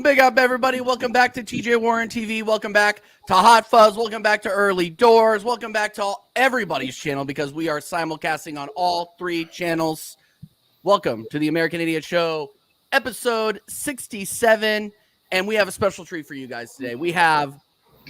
Big up, everybody. Welcome back to TJ Warren TV. Welcome back to Hot Fuzz. Welcome back to Early Doors. Welcome back to everybody's channel because we are simulcasting on all three channels. Welcome to the American Idiot Show, episode 67. And we have a special treat for you guys today. We have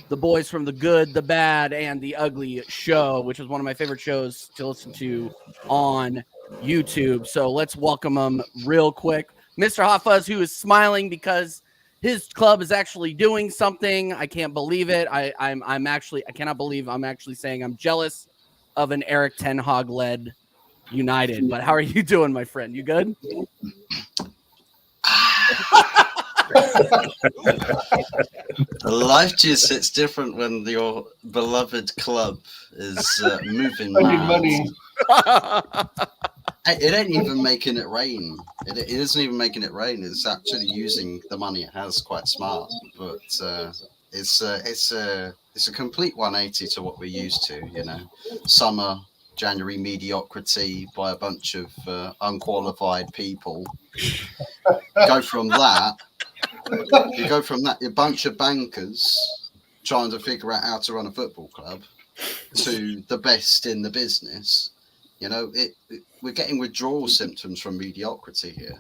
the boys from The Good, The Bad, and The Ugly Show, which is one of my favorite shows to listen to on YouTube. So let's welcome them real quick. Mr. Hot Fuzz, who is smiling because his club is actually doing something. I can't believe it. I cannot believe I'm actually saying I'm jealous of an Eric Ten Hag led United. But how are you doing, my friend? You good? Life just hits different when your beloved club is moving money. It ain't even making it rain. It isn't even making it rain. It's actually using the money it has quite smart. But it's a complete 180 to what we're used to. You know, summer, January mediocrity by a bunch of unqualified people. You go from that, a bunch of bankers trying to figure out how to run a football club, to the best in the business. You know, we're getting withdrawal symptoms from mediocrity here.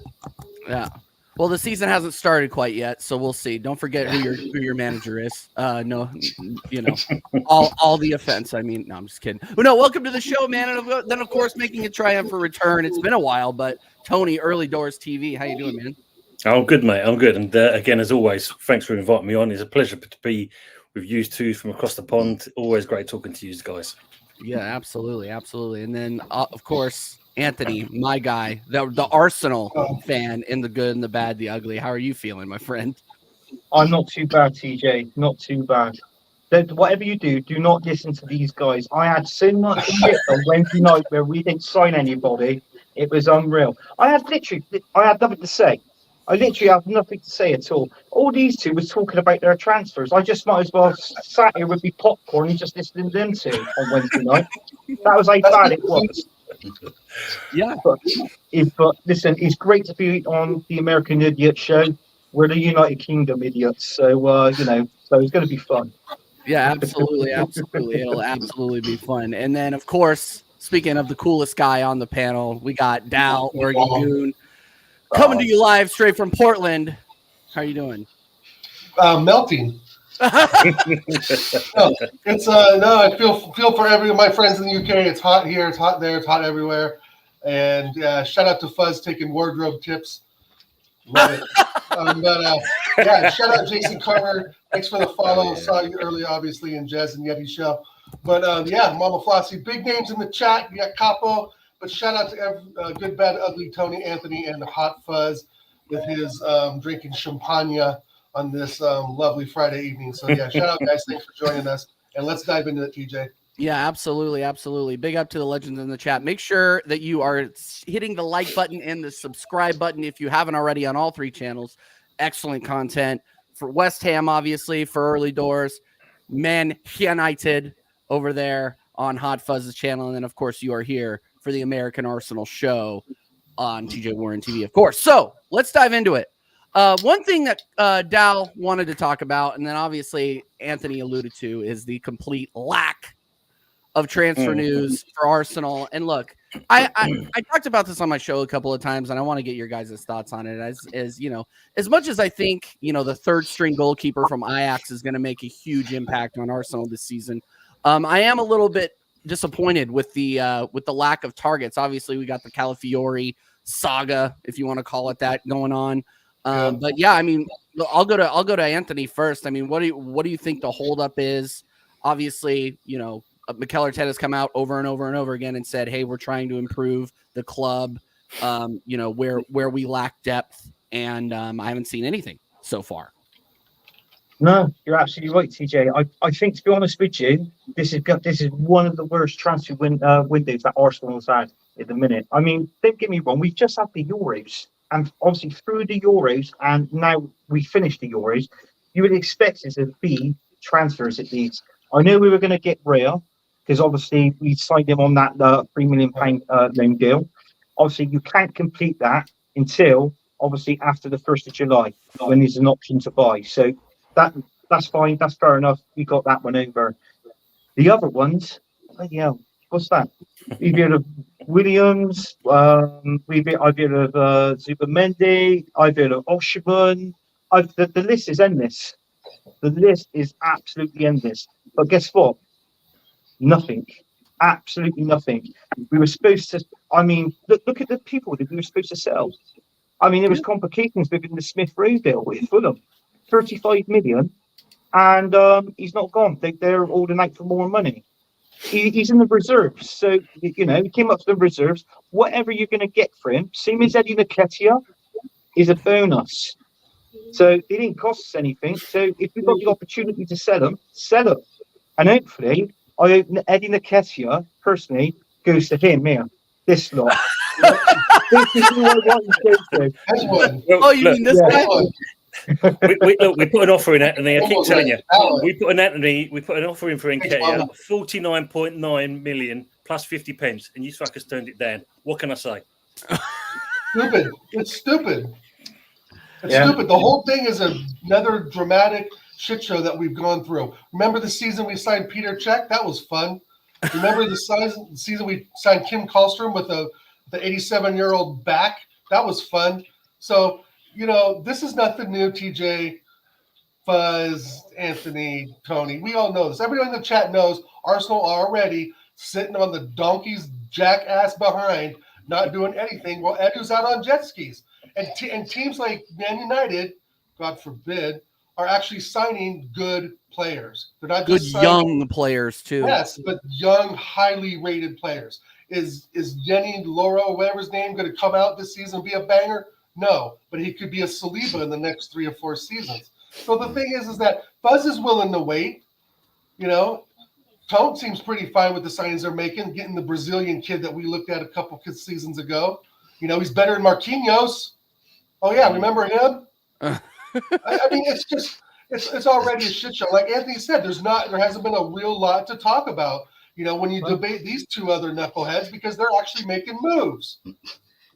Yeah. Well, the season hasn't started quite yet, so we'll see. Don't forget who your manager is. No, you know, all the offense. I mean, no, I'm just kidding. Well, no, welcome to the show, man. And then, of course, making a triumphant return. It's been a while, but Tony, Early Doors TV, how you doing, man? I'm good, mate. I'm good. And again, as always, thanks for inviting me on. It's a pleasure to be with you two from across the pond. Always great talking to you guys. Yeah, absolutely. And then, of course, Anthony, my guy, the Arsenal fan in The Good and the Bad, the Ugly. How are you feeling, my friend? I'm not too bad, TJ. Not too bad. Whatever you do, do not listen to these guys. I had so much shit on Wednesday night where we didn't sign anybody. It was unreal. I had nothing to say. I literally have nothing to say at all. All these two was talking about their transfers. I just might as well sat here with me popcorn and just listening to them two on Wednesday night. That was how bad it was. Yeah. But listen, it's great to be on the American Idiot Show. We're the United Kingdom idiots, so so it's going to be fun. Yeah, absolutely. It'll absolutely be fun. And then, of course, speaking of the coolest guy on the panel, we got Dal Oregon Goon. Coming to you live straight from Portland. How are you doing? Melting. I feel for every of my friends in the UK. It's hot here, it's hot there, it's hot everywhere. And shout out to Fuzz taking wardrobe tips. Love it. Shout out Jason Carter. Thanks for the follow. Saw you earlier, obviously, in Jazz and Yeti show. But Mama Flossie, big names in the chat. You got Capo. But shout out to Good, Bad, Ugly, Tony, Anthony, and Hot Fuzz with his drinking champagne on this lovely Friday evening. So, shout out, guys. Thanks for joining us. And let's dive into it, TJ. Yeah, absolutely. Big up to the legends in the chat. Make sure that you are hitting the like button and the subscribe button if you haven't already on all three channels. Excellent content for West Ham, obviously, for Early Doors. Man United over there on Hot Fuzz's channel. And then, of course, you are here for the American Arsenal show on TJ Warren TV, of course. So let's dive into it. One thing that Dal wanted to talk about, and then obviously Anthony alluded to, is the complete lack of transfer news for Arsenal. And look, I talked about this on my show a couple of times, and I want to get your guys' thoughts on it. As you know, as much as I think, the third string goalkeeper from Ajax is going to make a huge impact on Arsenal this season, I am a little bit disappointed with the lack of targets. Obviously, we got the Calafiori saga, if you want to call it that, going on. But yeah, I mean, I'll go to Anthony first. I mean, what do you think the holdup is? Obviously, Mikel Arteta has come out over and over and over again and said, "Hey, we're trying to improve the club. Where we lack depth," and I haven't seen anything so far. No, you're absolutely right, TJ. I think, to be honest with you, this is one of the worst transfer windows that Arsenal's had at the minute. I mean, don't get me wrong, we've just had the Euros, and obviously through the Euros, and now we finished the Euros, you would expect it to be transfers at least. I know we were going to get Rowe, because obviously we signed him on that £3 million loan deal. Obviously, you can't complete that until obviously after the 1st of July, when there's an option to buy. So that's fine. That's fair enough. We got that one over. The other ones, yeah, what's that? We've heard of Williams. I've heard of Zubamendi. I've heard of Osherman. The list is endless. The list is absolutely endless. But guess what? Nothing. Absolutely nothing. We were supposed to. I mean, look at the people that we were supposed to sell. I mean, there was complications within the Smith Rowe deal with Fulham, 35 million, and he's not gone. They're holding out for more money. He's in the reserves, so he came up to the reserves. Whatever you're going to get for him, same as Eddie Nketiah, is a bonus. So they didn't cost us anything. So if we've got the opportunity to sell them, sell them. And hopefully, I hope Eddie Nketiah personally goes to him here. This lot. This is who I want to go to. Oh, you mean this guy? we put an offer in Anthony. I keep telling you, we put an offer in for Nketiah, 49.9 million plus 50 pence, and you fuckers turned it down. What can I say? Stupid. It's stupid. It's stupid. The whole thing is another dramatic shit show that we've gone through. Remember the season we signed Peter Cech? That was fun. Remember the season we signed Kim Kallstrom with the 87-year-old back? That was fun. So, this is nothing new, TJ, Fuzz, Anthony, Tony. We all know this. Everyone in the chat knows Arsenal are already sitting on the donkey's jackass behind, not doing anything while Edu's out on jet skis. And teams like Man United, God forbid, are actually signing good players. They're not Good just signing young players, too. Yes, but young, highly rated players. Is Yenny Loro, whatever his name, going to come out this season and be a banger? No, but he could be a Saliba in the next 3 or 4 seasons. So the thing is that Buzz is willing to wait. Tone seems pretty fine with the signings they're making, getting the Brazilian kid that we looked at a couple seasons ago. He's better than Marquinhos. Oh, yeah, remember him? I mean, it's already a shit show. Like Anthony said, there hasn't been a real lot to talk about, when you debate these two other knuckleheads because they're actually making moves.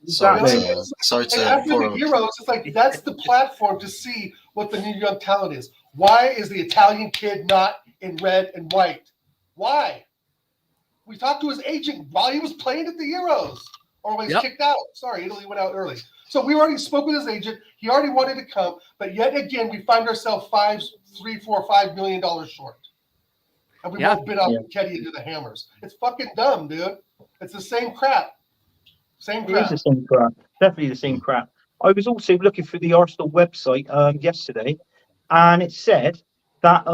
Sorry to after the Euros, it's like that's the platform to see what the new young talent is. Why is the Italian kid not in red and white? Why? We talked to his agent while he was playing at the Euros, or when he's kicked out. Sorry, Italy went out early. So we already spoke with his agent. He already wanted to come, but yet again, we find ourselves $5 million short, and we won't bid off Nketiah into the hammers. It's fucking dumb, dude. It's the same crap. Same crap. It is the same crap. Definitely the same crap. I was also looking through the Arsenal website yesterday, and it said that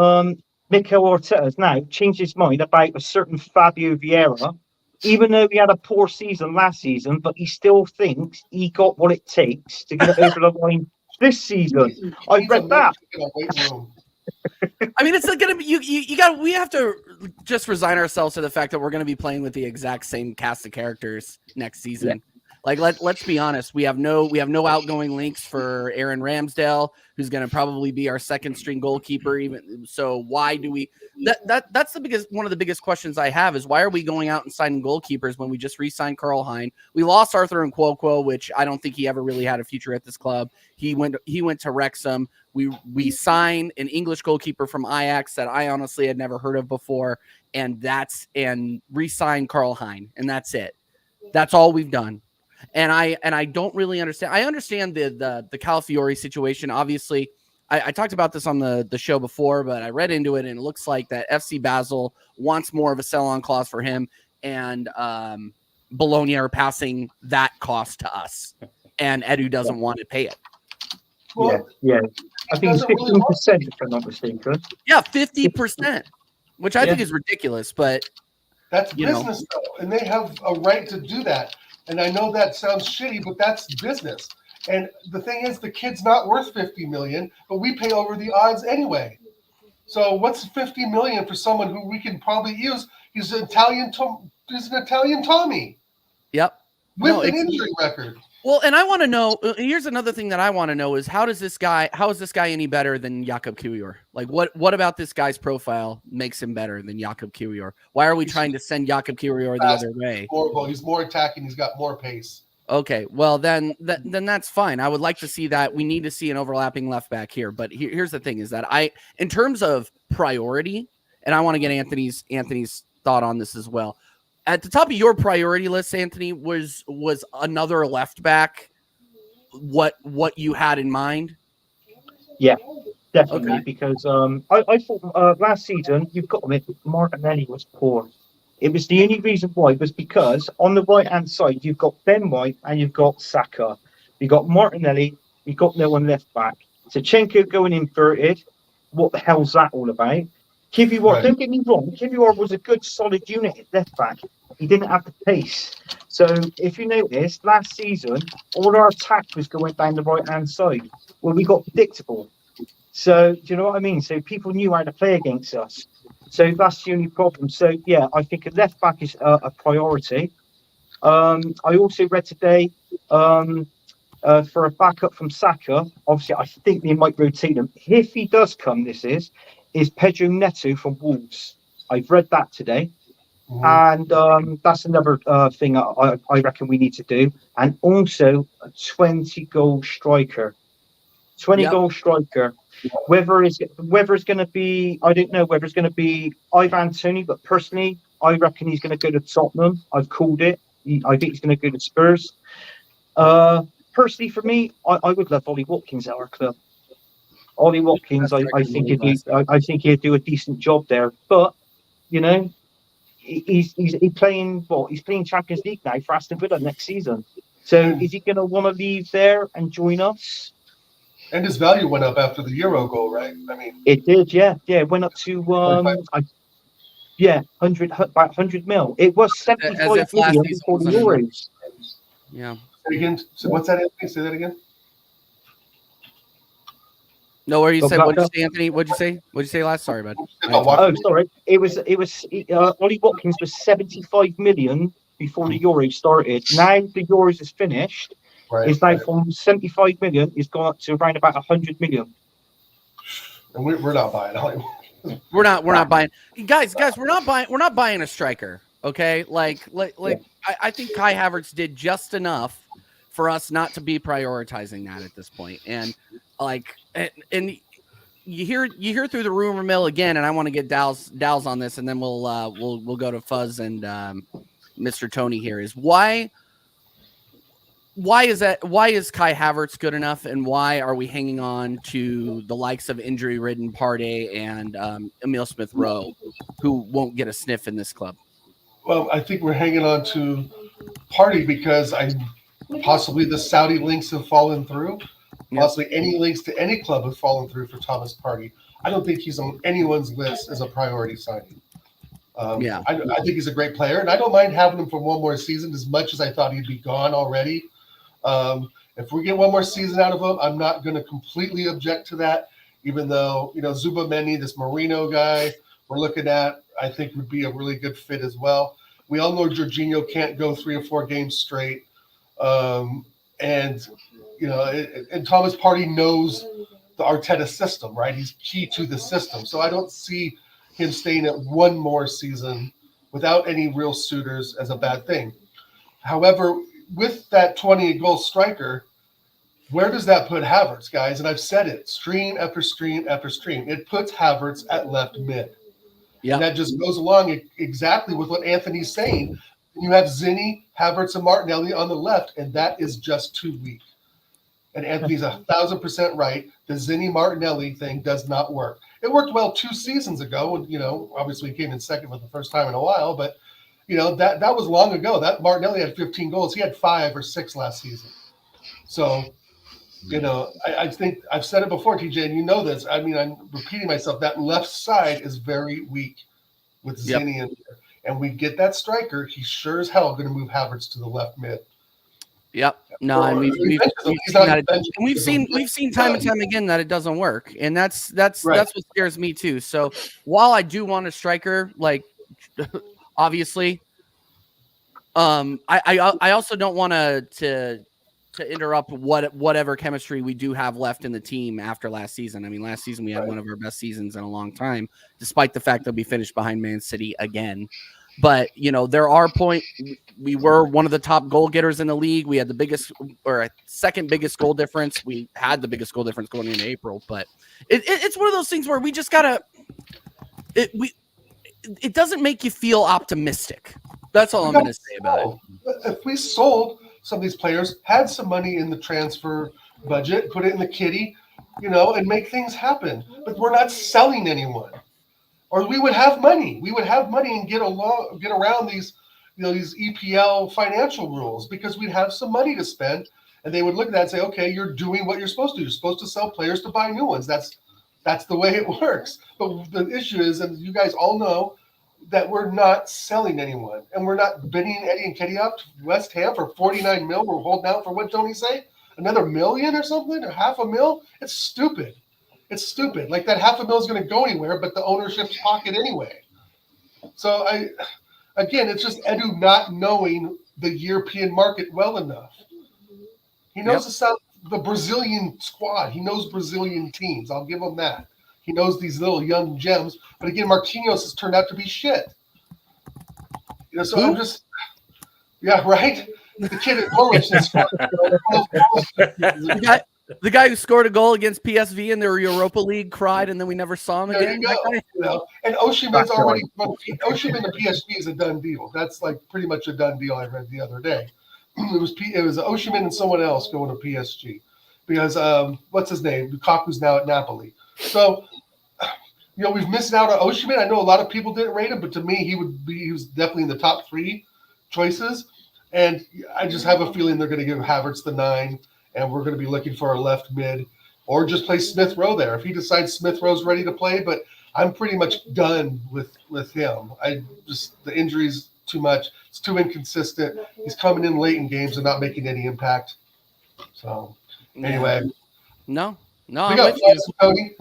Mikel Arteta has now changed his mind about a certain Fabio Vieira, even though he had a poor season last season, but he still thinks he got what it takes to get it over the line this season. I read that. I mean, it's like gonna be we have to just resign ourselves to the fact that we're gonna be playing with the exact same cast of characters next season. Yeah. Like let's be honest, we have no outgoing links for Aaron Ramsdale, who's going to probably be our second string goalkeeper. Even so, why do we? That's one of the biggest questions I have is why are we going out and signing goalkeepers when we just re-signed Karl Hein? We lost Arthur Nkwokwo, which I don't think he ever really had a future at this club. He went to Wrexham. We signed an English goalkeeper from Ajax that I honestly had never heard of before, and re-signed Karl Hein, and that's it. That's all we've done. And I don't really understand. I understand the Calafiori situation. Obviously, I talked about this on the show before, but I read into it, and it looks like that FC Basel wants more of a sell-on clause for him, and Bologna are passing that cost to us, and Edu doesn't want to pay it. Well, yeah. I think it's 15%, if I'm not mistaken. Yeah, 50%, which I think is ridiculous, but that's business, though, and they have a right to do that. And I know that sounds shitty, but that's business. And the thing is, the kid's not worth $50 million, but we pay over the odds anyway. So what's $50 million for someone who we can probably use? He's an Italian Tommy. Yep. With an injury record. Well, and I want to know. Here's another thing that I want to know is how is this guy any better than Jakub Kiwior? Like, what about this guy's profile makes him better than Jakub Kiwior? Why are we trying to send Jakub Kiwior the other way? Horrible. He's more attacking. He's got more pace. Okay, well then that's fine. I would like to see that. We need to see an overlapping left back here. But here's the thing: is that in terms of priority, and I want to get Anthony's thought on this as well. At the top of your priority list, Anthony, was another left back. What you had in mind? Yeah, definitely. Okay. Because I thought last season, you've got to admit, Martinelli was poor. It was the only reason why was because on the right hand side you've got Ben White and you've got Saka. You've got Martinelli. You've got no one left back. Tachenko going inverted. What the hell's that all about? Kivior, Right. don't get me wrong. Kivior was a good solid unit at left back. He didn't have the pace. So if you notice, last season all our attack was going down the right hand side. Well, we got predictable. So do you know what I mean? So people knew how to play against us. So that's the only problem. So yeah, I think a left back is a priority. I also read today for a backup from Saka. Obviously, I think they might rotate him. If he does come, this is Pedro Neto from Wolves. I've read that today. Mhm. And that's another thing I reckon we need to do. And also a 20-goal striker. 20-goal striker. Whether it's going to be, I don't know whether it's going to be Ivan Toney, but personally, I reckon he's going to go to Tottenham. I've called it. I think he's going to go to Spurs. Personally, for me, I would love Ollie Watkins at our club. Ollie Watkins, I think he'd do a decent job there. But you know, he's playing what? He's playing Champions League now for Aston Villa next season. So is he going to want to leave there and join us? And his value went up after the Euro goal, right? I mean, it did, yeah. It went up to 100 mil. It was 75 million before the Euros. Yeah. Say again. So what's that? Anthony? Say that again. No, where you said? What did you say, Anthony? What'd you say? What'd you say last? Sorry, bud. Oh, sorry. It was. Ollie Watkins was 75 million before the Euros started. Now the Euros is finished. Right, it's now from 75 million. It's gone up to around about 100 million. And we're not buying Ollie. We're not buying. Guys, we're not buying a striker. Okay, I think Kai Havertz did just enough for us not to be prioritizing that at this point. And and you hear through the rumor mill again, and I want to get Dow's on this, and then we'll go to Fuzz and Mr. Tony here. Is why is that? Why is Kai Havertz good enough, and why are we hanging on to the likes of injury-ridden Partey and Emil Smith-Rowe, who won't get a sniff in this club? Well, I think we're hanging on to Partey because possibly the Saudi links have fallen through. Yeah. Possibly any links to any club have fallen through for Thomas Partey. I don't think he's on anyone's list as a priority signing. I think he's a great player, and I don't mind having him for one more season as much as I thought he'd be gone already. If we get one more season out of him, I'm not going to completely object to that, even though, Zubameni, this Marino guy we're looking at, I think would be a really good fit as well. We all know Jorginho can't go 3 or 4 games straight. And Thomas Partey knows the Arteta system, right? He's key to the system. So I don't see him staying at one more season without any real suitors as a bad thing. However, with that 20-goal striker, where does that put Havertz, guys? And I've said it, stream after stream after stream. It puts Havertz at left mid. Yep. And that just goes along exactly with what Anthony's saying. You have Zinni, Havertz, and Martinelli on the left, and that is just too weak. And Anthony's 1,000% right. The Zinni Martinelli thing does not work. It worked well 2 seasons ago, and obviously he came in second for the first time in a while, but that was long ago. That Martinelli had 15 goals. He had 5 or 6 last season. So, I think I've said it before, TJ, and you know this. I mean, I'm repeating myself. That left side is very weak with Zinni in there. And we get that striker, he's sure as hell going to move Havertz to the left mid. Yep. No, and we've seen time and time again that it doesn't work, and that's what scares me too. So while I do want a striker, obviously, I also don't want to interrupt whatever chemistry we do have left in the team after last season. I mean, last season we had one of our best seasons in a long time, despite the fact that we finished behind Man City again. But there are we were one of the top goal getters in the league. We had the biggest or second biggest goal difference. We had the biggest goal difference going into April, but it's one of those things where we just gotta it doesn't make you feel optimistic. That's all I'm going to say about it. If we sold some of these players, had some money in the transfer budget, put it in the kitty, and make things happen. But we're not selling anyone, or we would have money. We would have money and get around these, these EPL financial rules because we'd have some money to spend, and they would look at that and say, "Okay, you're doing what you're supposed to. You're supposed to sell players to buy new ones. That's the way it works." But the issue is, and you guys all know, that we're not selling anyone, and we're not bidding Eddie and Ketty up to West Ham for 49 mil. We're holding out for what Tony say? Another million or something, or half a mil? It's stupid. It's stupid. Like that half a mil is going to go anywhere, but the ownership's pocket anyway. So it's just Edu not knowing the European market well enough. He knows the Brazilian squad. He knows Brazilian teams. I'll give him that. He knows these little young gems. But again, Marquinhos has turned out to be shit. So I'm just, right? The kid at Norwich. The guy who scored a goal against PSV in their Europa League cried, and then we never saw him again. And Oshiman's already – Oshiman to PSV is a done deal. That's like pretty much a done deal I read the other day. It was Oshiman and someone else going to PSG because what's his name? Lukaku's now at Napoli. So – we've missed out on Oshiman. I know a lot of people didn't rate him, but to me, he was definitely in the top 3 choices. And I just have a feeling they're going to give Havertz the 9, and we're going to be looking for a left mid, or just play Smith Rowe there if he decides Smith Rowe's ready to play. But I'm pretty much done with him. The injuries too much. It's too inconsistent. He's coming in late in games and not making any impact. So anyway, no, we got Tony.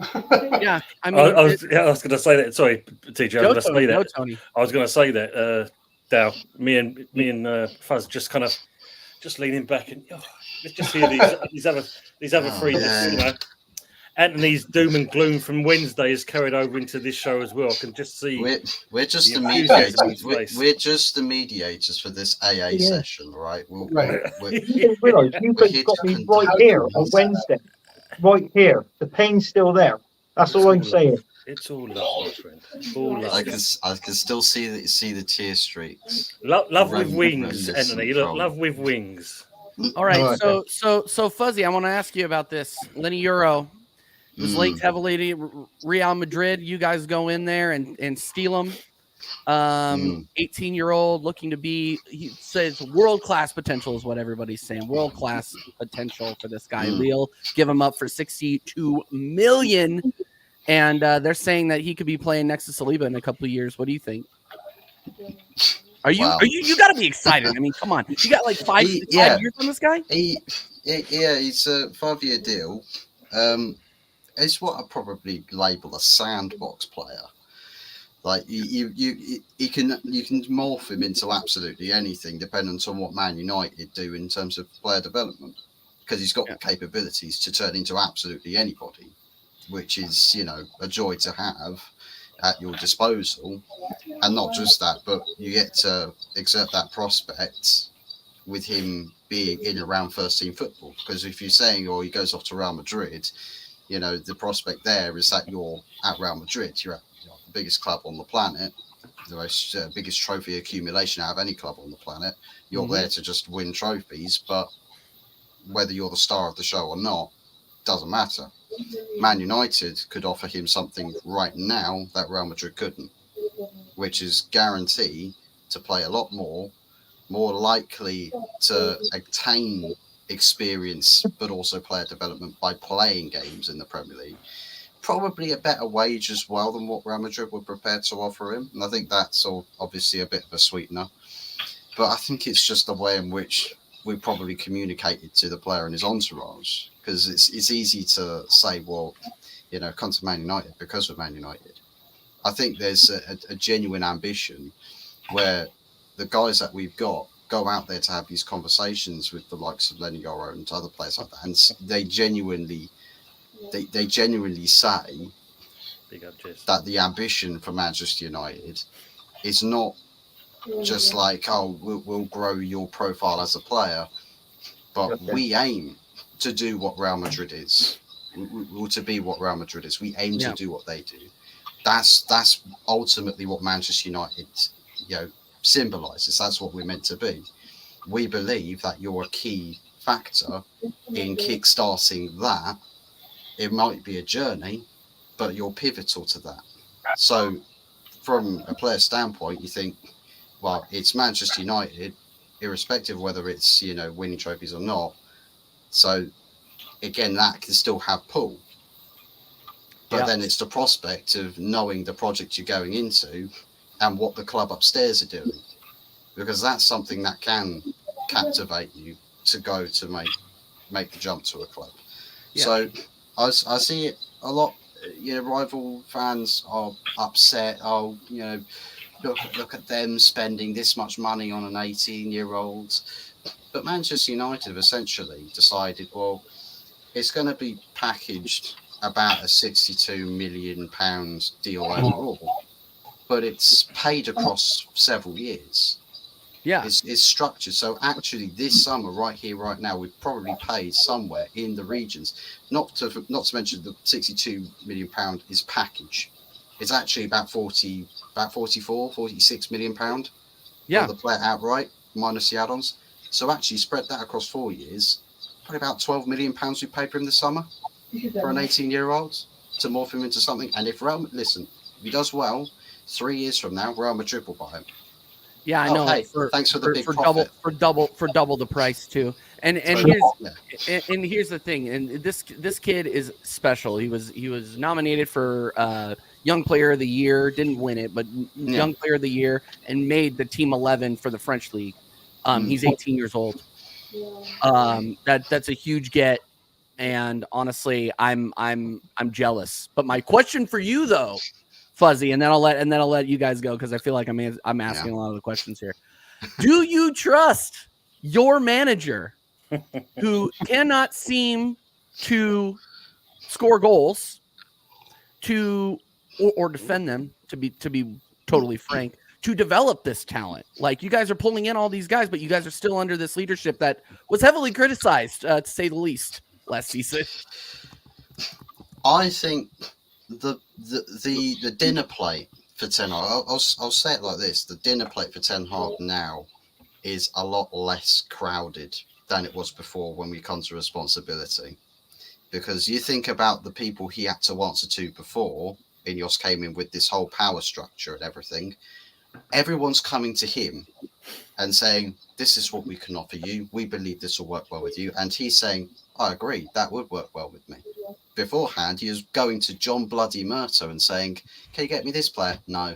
Yeah, I was going to say that. Sorry, TJ, I was going to say that. No, Tony. I was going to say that. Dow, me and Fuzz just kind of leaning back and let's just hear these other three. Anthony's doom and gloom from Wednesday is carried over into this show as well. I can just see we're just the mediators. We're just the mediators for this AA session, right? You realise you could have got me right here on Wednesday, right here. The pain's still there. That's all I'm saying. It's all love, my friend. All love. I can still see the tear streaks. Love with wings, Anthony. Look, love with wings. All right, so Fuzzy, I want to ask you about this. Lenny Euro was linked heavily to Real Madrid. You guys go in there and steal him. 18-year-old looking to be, he says world-class potential is what everybody's saying. World-class potential for this guy. Lille give him up for 62 million. And they're saying that he could be playing next to Saliba in a couple of years. What do you think? Are you got to be excited. I mean, come on. You got like 5 years on this guy? He's a 5-year deal. It's what I'd probably label a sandbox player. Like you can morph him into absolutely anything, depending on what Man United do in terms of player development, because he's got the capabilities to turn into absolutely anybody, which is a joy to have at your disposal. And not just that, but you get to exert that prospect with him being in and around first team football. Because if you're saying, he goes off to Real Madrid, the prospect there is that you're at Real Madrid. You're at the biggest club on the planet, the most biggest trophy accumulation out of any club on the planet. You're there to just win trophies, but whether you're the star of the show or not, doesn't matter. Man United could offer him something right now that Real Madrid couldn't, which is guarantee to play a lot more likely to attain experience, but also player development by playing games in the Premier League. Probably a better wage as well than what Real Madrid were prepared to offer him. And I think that's obviously a bit of a sweetener. But I think it's just the way in which we probably communicated to the player and his entourage. Because it's easy to say, come to Man United because of Man United. I think there's a genuine ambition where the guys that we've got go out there to have these conversations with the likes of Lenny Yoro and other players like that, and they genuinely say that the ambition for Manchester United is not just like, oh, we'll grow your profile as a player, but we aim to do what Real Madrid is. We to be what Real Madrid is. We aim to do what they do. That's ultimately what Manchester United, symbolizes. That's what we're meant to be. We believe that you're a key factor in kickstarting that. It might be a journey, but you're pivotal to that. So from a player standpoint, you think, well, it's Manchester United, irrespective of whether it's, winning trophies or not. So again, that can still have pull. But then it's the prospect of knowing the project you're going into and what the club upstairs are doing, because that's something that can captivate you to go to make the jump to a club. So I see it a lot. Rival fans are upset. Oh, look at them spending this much money on an 18-year-old. But Manchester United have essentially decided, well, it's going to be packaged about a £62 million deal overall, but it's paid across several years. Yeah, it's structured. So actually, this summer, right here, right now, we've probably paid somewhere in the regions. Not to mention the £62 million is package. It's actually about 44, 46 million pound. For the player outright minus the add-ons. So actually, spread that across 4 years. Probably about £12 million we paid for him this summer for an 18-year-old to morph him into something. And if he does well, 3 years from now, Real Madrid will buy him. Yeah, I know. Hey, thanks for the big profit. double the price too. And here's the thing. And this kid is special. He was nominated for Young Player of the Year. Didn't win it, but Young Player of the Year, and made the team 11 for the French league. He's 18 years old. That's a huge get. And honestly, I'm jealous. But my question for you though, Fuzzy, and then I'll let you guys go, because I feel like I'm asking a lot of the questions here. Do you trust your manager, who cannot seem to score goals, or defend them, to be totally frank, to develop this talent? Like, you guys are pulling in all these guys, but you guys are still under this leadership that was heavily criticized, to say the least, last season. I think the dinner plate for Ten Hag, I'll say it like this: the dinner plate for Ten Hag now is a lot less crowded than it was before when we come to responsibility. Because you think about the people he had to answer to before. Ineos came in with this whole power structure and everything. Everyone's coming to him and saying, this is what we can offer you. We believe this will work well with you. And he's saying, I agree, that would work well with me. Beforehand, he was going to John Bloody Murto and saying, can you get me this player? No.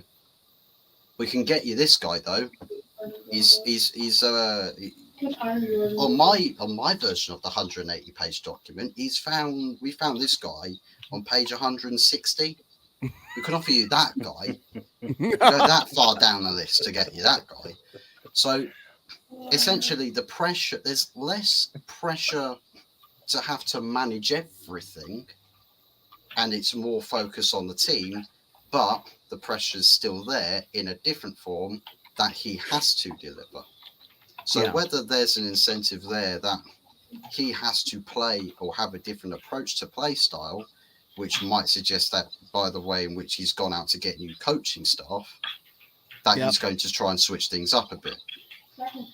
We can get you this guy, though. He's on my version of the 180-page document, we found this guy on page 160. We can offer you that guy. Go that far down the list to get you that guy. So essentially, there's less pressure to have to manage everything, and it's more focus on the team, but the pressure is still there in a different form that he has to deliver. So whether there's an incentive there that he has to play or have a different approach to play style, which might suggest that by the way in which he's gone out to get new coaching staff, that he's going to try and switch things up a bit.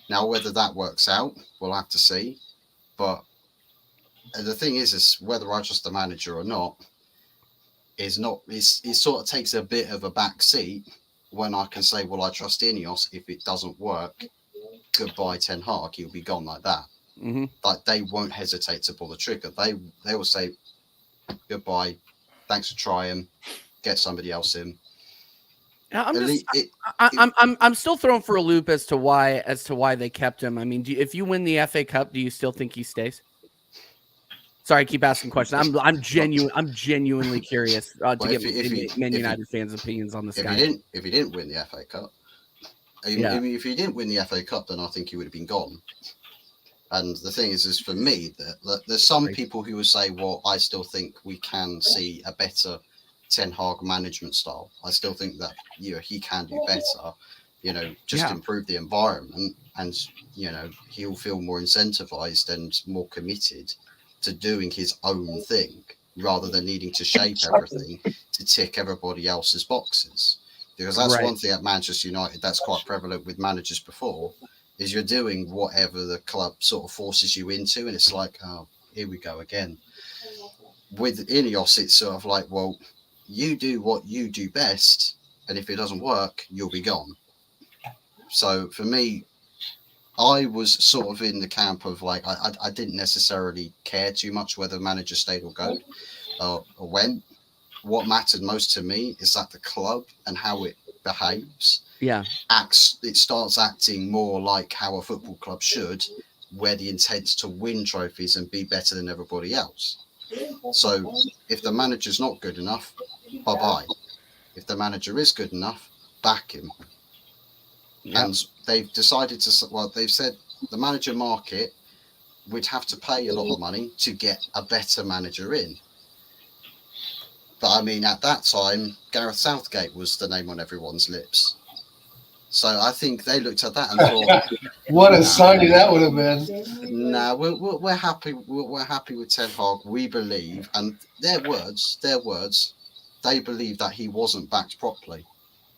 Now, whether that works out, we'll have to see. But the thing is whether I trust the manager or not, it sort of takes a bit of a back seat when I can say, well, I trust Ineos. If it doesn't work, goodbye Ten Hag, he'll be gone like that. Mm-hmm. Like, they won't hesitate to pull the trigger. They will say, goodbye, thanks for trying, get somebody else in. I'm still thrown for a loop as to why they kept him. I mean, if you win the FA Cup, do you still think he stays? Sorry, I keep asking questions. I'm genuinely curious to get Man United fans' opinions on this guy. If he didn't win the FA Cup, if he didn't win the FA Cup, then I think he would have been gone. And the thing is for me, that there's some people who would say, well, I still think we can see a better Ten Hag management style. I still think that he can do better. just improve the environment, and he'll feel more incentivized and more committed to doing his own thing rather than needing to shape everything to tick everybody else's boxes. Because that's one thing at Manchester United that's quite prevalent with managers before, is you're doing whatever the club sort of forces you into, and it's like, oh, here we go again. With Ineos, it's sort of like, well, you do what you do best, and if it doesn't work, you'll be gone. So for me, I was sort of in the camp of like, I didn't necessarily care too much whether the manager stayed or go or went. What mattered most to me is that the club and how it behaves, it starts acting more like how a football club should, where the intent's to win trophies and be better than everybody else. So if the manager's not good enough, bye-bye. If the manager is good enough, back him. And they've decided they've said the manager market, we'd have to pay a lot of money to get a better manager in. But I mean, at that time, Gareth Southgate was the name on everyone's lips. So I think they looked at that and thought, what a signing that would have been. Nah, we're happy. We're happy with Ten Hag. We believe, and their words, they believe that he wasn't backed properly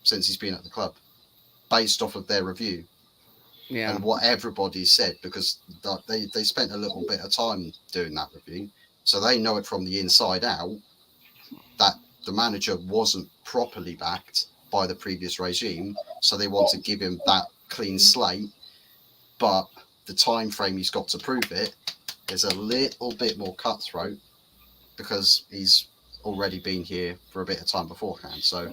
since he's been at the club, based off of their review. Yeah. And what everybody said, because they spent a little bit of time doing that review, so they know it from the inside out that the manager wasn't properly backed by the previous regime, so they want to give him that clean slate, but the time frame he's got to prove it is a little bit more cutthroat because he's already been here for a bit of time beforehand. So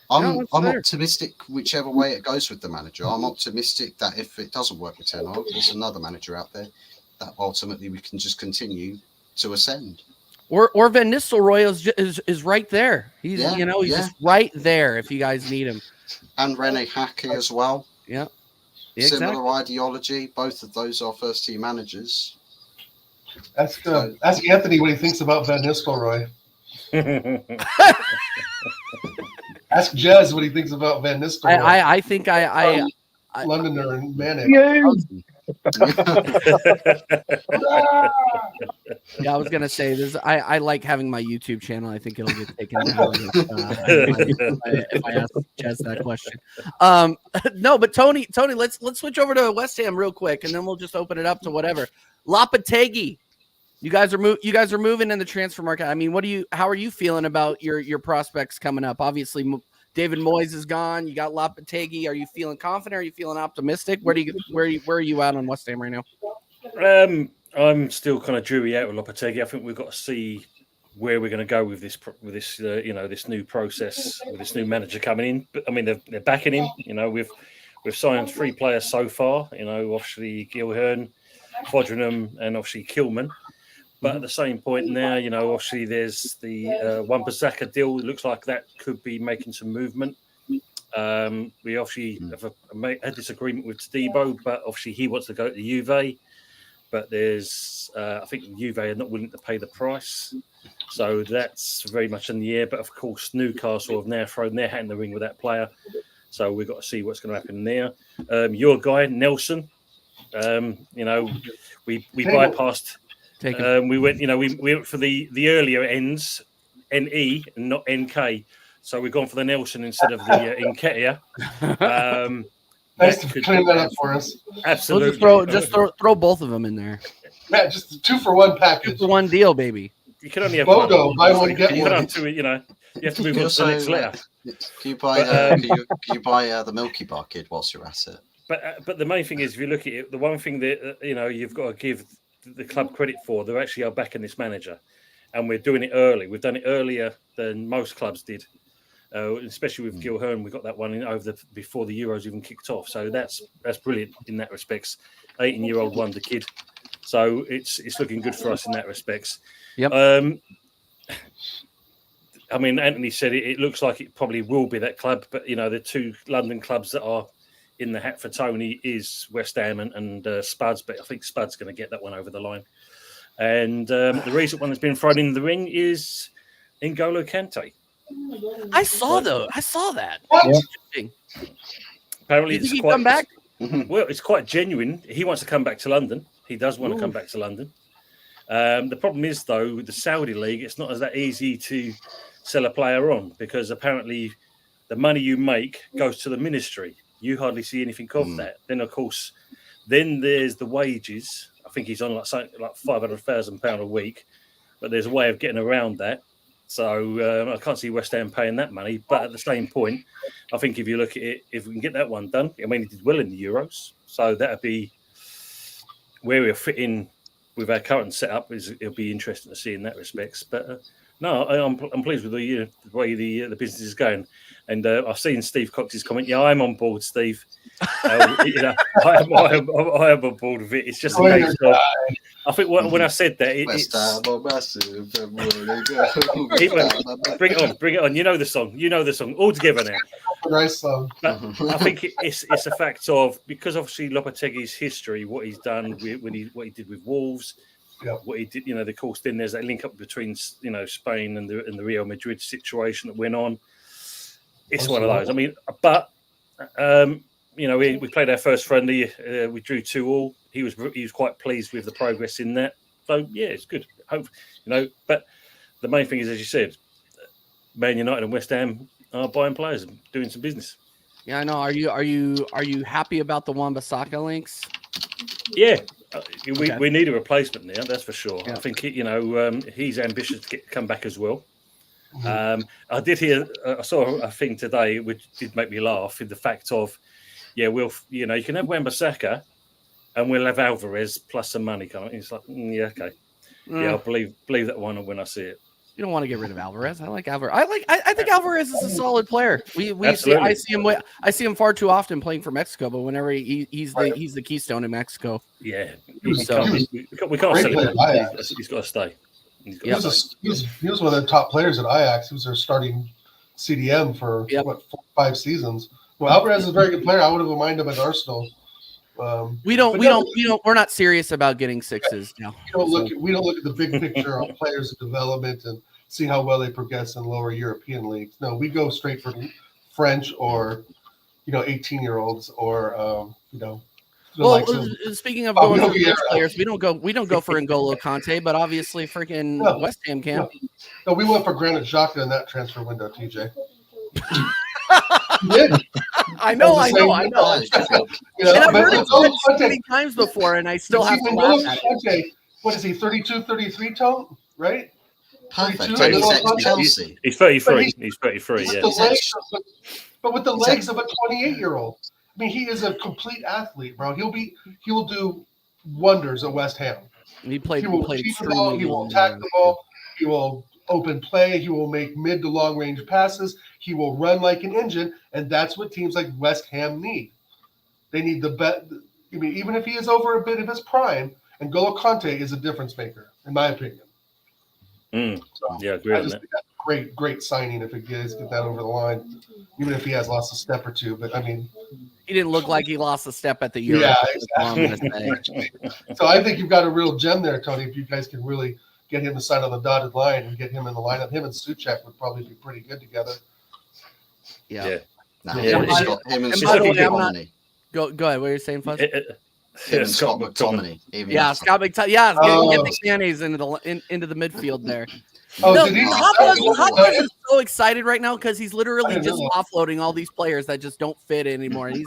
I'm optimistic whichever way it goes with the manager. I'm optimistic that if it doesn't work with Ten Hag, there's another manager out there that ultimately we can just continue to ascend. Or Van Nistelrooy is right there. He's just right there if you guys need him. And Rene Hake as well. Yeah. Similar ideology. Both of those are first team managers. Ask Anthony what he thinks about Van Nistelrooy. Ask Jez what he thinks about Van Nistelrooy. I think Londoner and Manic. Yeah, I was gonna say this. I like having my YouTube channel. I think it'll get taken down if I ask Chaz that question. No, but Tony, let's switch over to West Ham real quick, and then we'll just open it up to whatever. Lopetegui, you guys are moving in the transfer market. I mean, how are you feeling about your prospects coming up? Obviously, David Moyes is gone. You got Lopetegui. Are you feeling confident? Are you feeling optimistic? Where are you at on West Ham right now? I'm still kind of dreary out with Lopetegui. I think we've got to see where we're going to go with this this new process with this new manager coming in. But I mean, they're backing him. We've signed 3 players so far. Obviously Gilhern, Fodringham, and obviously Kilman. But at the same point now, obviously there's the Wan-Bissaka deal. It looks like that could be making some movement. We obviously have had this agreement with Todibo, but obviously he wants to go to Juve. But there's, I think Juve are not willing to pay the price. So that's very much in the air. But of course, Newcastle have now thrown their hat in the ring with that player. So we've got to see what's going to happen there. Your guy, Nelson, we bypassed. We went, we went for the earlier ends, NE and not NK. So we've gone for the Nelson instead of the Nketiah. Nice to clear that up for us. Absolutely. We'll just throw both of them in there. Yeah, just a 2-for-1 package. 2-for-1 deal, baby. You can only have Bogo, one. buy one, get one. You have to move on to the next letter. Can you buy the Milky Bar kid whilst you're at it? But the main thing is, if you look at it, the one thing that you've got to give the club credit for, they actually are backing this manager, and we're doing it early. We've done it earlier than most clubs did, especially with Gilhern. We got that one in before the Euros even kicked off. So that's brilliant in that respects. 18-year-old wonder kid. So it's looking good for us in that respects. Yep. I mean, Anthony said it looks like it probably will be that club, but the 2 London clubs that are in the hat for Tony is West Ham and Spuds, but I think Spuds going to get that one over the line. And the recent one that's been thrown in the ring is N'Golo Kante. I saw that. What? Interesting. Apparently, You think it's he'd quite come back? well. It's quite genuine. He wants to come back to London. He does want to come back to London. The problem is, though, with the Saudi league, it's not as that easy to sell a player on because apparently the money you make goes to the ministry. You hardly see anything of that. Then, of course, then there's the wages. I think he's on like £500,000 a week, but there's a way of getting around that. So I can't see West Ham paying that money. But at the same point, I think if you look at it, if we can get that one done, I mean, he did well in the Euros. So that'd be where we're fitting with our current setup. It'll be interesting to see in that respects. But no, I'm pleased with the way the business is going. And I've seen Steve Cox's comment. Yeah, I'm on board, Steve. I am on board with it. It's just a case of. I think when I said that, it's bring it on. You know the song all together now. Nice song. But I think it's a fact of because obviously Lopetegui's history, what he's done what he did with Wolves, what he did. Of course, then there's that link up between Spain and the Real Madrid situation that went on. It's one of those. I mean, but. We played our first friendly. We drew 2-2. He was quite pleased with the progress in that. So yeah, it's good. Hope But the main thing is, as you said, Man United and West Ham are buying players and doing some business. Yeah, I know. Are you happy about the Wan-Bissaka links? Yeah, we need a replacement now. That's for sure. Yeah. I think he's ambitious to come back as well. I did hear. I saw a thing today which did make me laugh. In the fact of. Yeah, you can have Wan-Bissaka and we'll have Alvarez plus some money coming. It's like, yeah, okay. Yeah, I'll believe that one when I see it. You don't want to get rid of Alvarez. I like Alvarez. I think Alvarez is a solid player. I see him far too often playing for Mexico, but whenever he's the keystone in Mexico. Yeah. We can't sell him. He's got to stay. He was one of the top players at Ajax. He was their starting CDM for 4-5 seasons. Well, Alvarez is a very good player. I wouldn't mind him at Arsenal. We're not serious about getting sixes now. We don't look at the big picture on players' development and see how well they progress in lower European leagues. No, we go straight for French or 18-year-olds or speaking of going for French players, we don't go for N'Golo Kante, but obviously freaking West Ham can. No, we went for Granit Xhaka in that transfer window, TJ. I know. And I've heard it so many times before, and I still have to laugh at it. What is he, 32, 33, Tone? Right? Perfect. Chelsea. He's 33. He's 33, yeah. But with the legs of a 28-year-old. I mean, he is a complete athlete, bro. He will do wonders at West Ham. He will keep the ball, he will attack the ball, he will open play, he will make mid to long range passes, he will run like an engine, and that's what teams like West Ham need. They need the bet. I mean, even if he is over a bit of his prime, N'Golo Kante is a difference maker, in my opinion. Yeah, agree on that. Great signing if it gets get that over the line, even if he has lost a step or two. But I mean, he didn't look like he lost a step at the Euro. Yeah, exactly. So I think you've got a real gem there, Tony. If you guys can really get him to sign on the dotted line and get him in the lineup, him and Suchek would probably be pretty good together. Yeah. No, Go ahead. What are you saying, Fuzz? Scott McTominay. Scott McTominay. Yeah, get the cannies into the midfield there. Hopkins is so excited right now because he's literally just offloading all these players that just don't fit anymore. And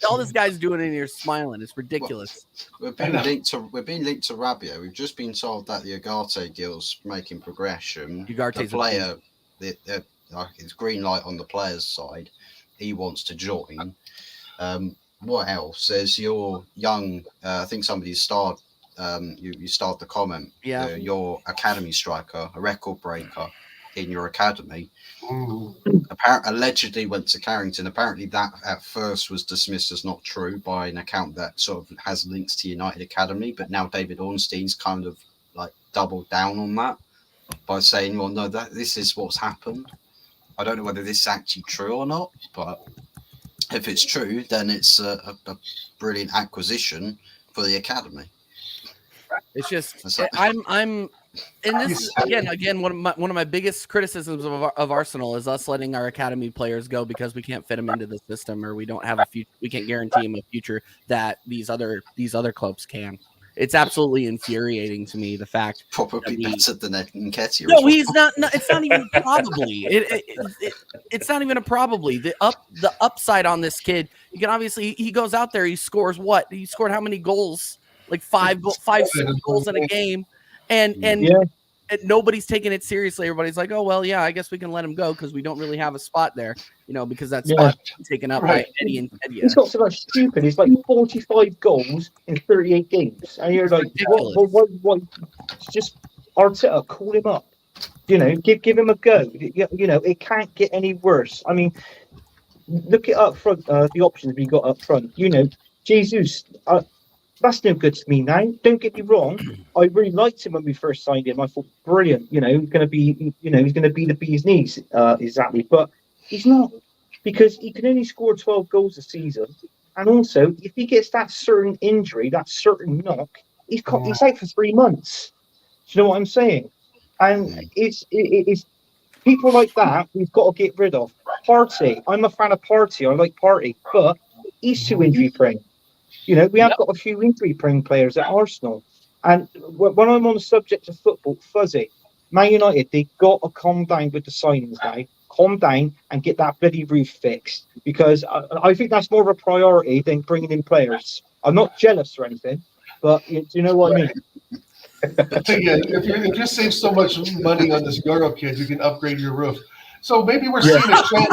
all this guy's doing and you're smiling. It's ridiculous. We're being linked to Rabiot. We've just been told that the Ugarte deal's making progression. Ugarte's the player, it's green light on the player's side. He wants to join. What else? There's your young. I think somebody starred. You start the comment. Yeah. Your academy striker, a record breaker in your academy. Allegedly went to Carrington. Apparently, that at first was dismissed as not true by an account that sort of has links to United Academy. But now David Ornstein's kind of like doubled down on that by saying, "Well, no, this is what's happened." I don't know whether this is actually true or not, but if it's true, then it's a brilliant acquisition for the academy. It's just I'm And this is again one of my biggest criticisms of Arsenal is us letting our academy players go because we can't fit them into the system, or we don't have a future. We can't guarantee them a future that these other clubs can. It's absolutely infuriating to me, the fact Probably better than Nketiah. No, he's not. No, it's not even probably. It's not even a probably. The upside on this kid. You can obviously he goes out there. He scores what? He scored how many goals? Like 5, 6 goals in a game, and nobody's taking it seriously. Everybody's like, oh well, yeah, I guess we can let him go because we don't really have a spot there, because that spot taken up by Eddie and Eddie. He's got so much stupid. He's like 45 goals in 38 games, and you're like, what? Just Arteta, call him up. Give him a go. It can't get any worse. I mean, look at up front. The options we got up front. Jesus. That's no good to me now. Don't get me wrong. I really liked him when we first signed him. I thought, brilliant. He's going to be, he's going to be the bee's knees, exactly. But he's not, because he can only score 12 goals a season. And also, if he gets that certain injury, that certain knock, he's out for 3 months. Do you know what I'm saying? And it's people like that we've got to get rid of. Partey. I'm a fan of Partey. I like Partey, but he's too injury prone. We have got a few injury-prone players at Arsenal. And when I'm on the subject of football, Fuzzy, Man United, they got to calm down with the signings now. Calm down and get that bloody roof fixed. Because I think that's more of a priority than bringing in players. I'm not jealous or anything, but do you know what I mean? If you save so much money on this Euro kid, you can upgrade your roof. So maybe we're seeing a trend.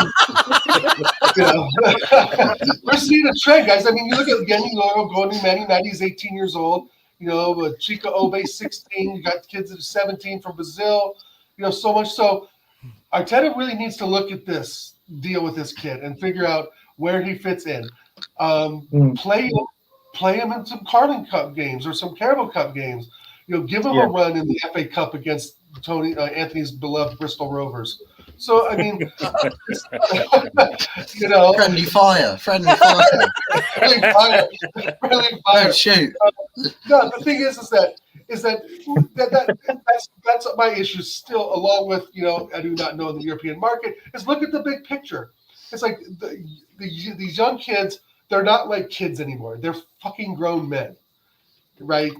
We're seeing a trend, guys. I mean, you look at Yanni Loro going to Man United. He's 18 years old. Chica Obe, 16. You got kids that are 17 from Brazil. So much. So Arteta really needs to look at this, deal with this kid, and figure out where he fits in. Play him in some Carling Cup games or some Carabao Cup games. Give him a run in the FA Cup against Anthony's beloved Bristol Rovers. So I mean, friendly fire. Friendly fire. Shoot. No, the thing is that's my issue still. Along with I do not know the European market. Is look at the big picture. It's like these young kids. They're not like kids anymore. They're fucking grown men. Right,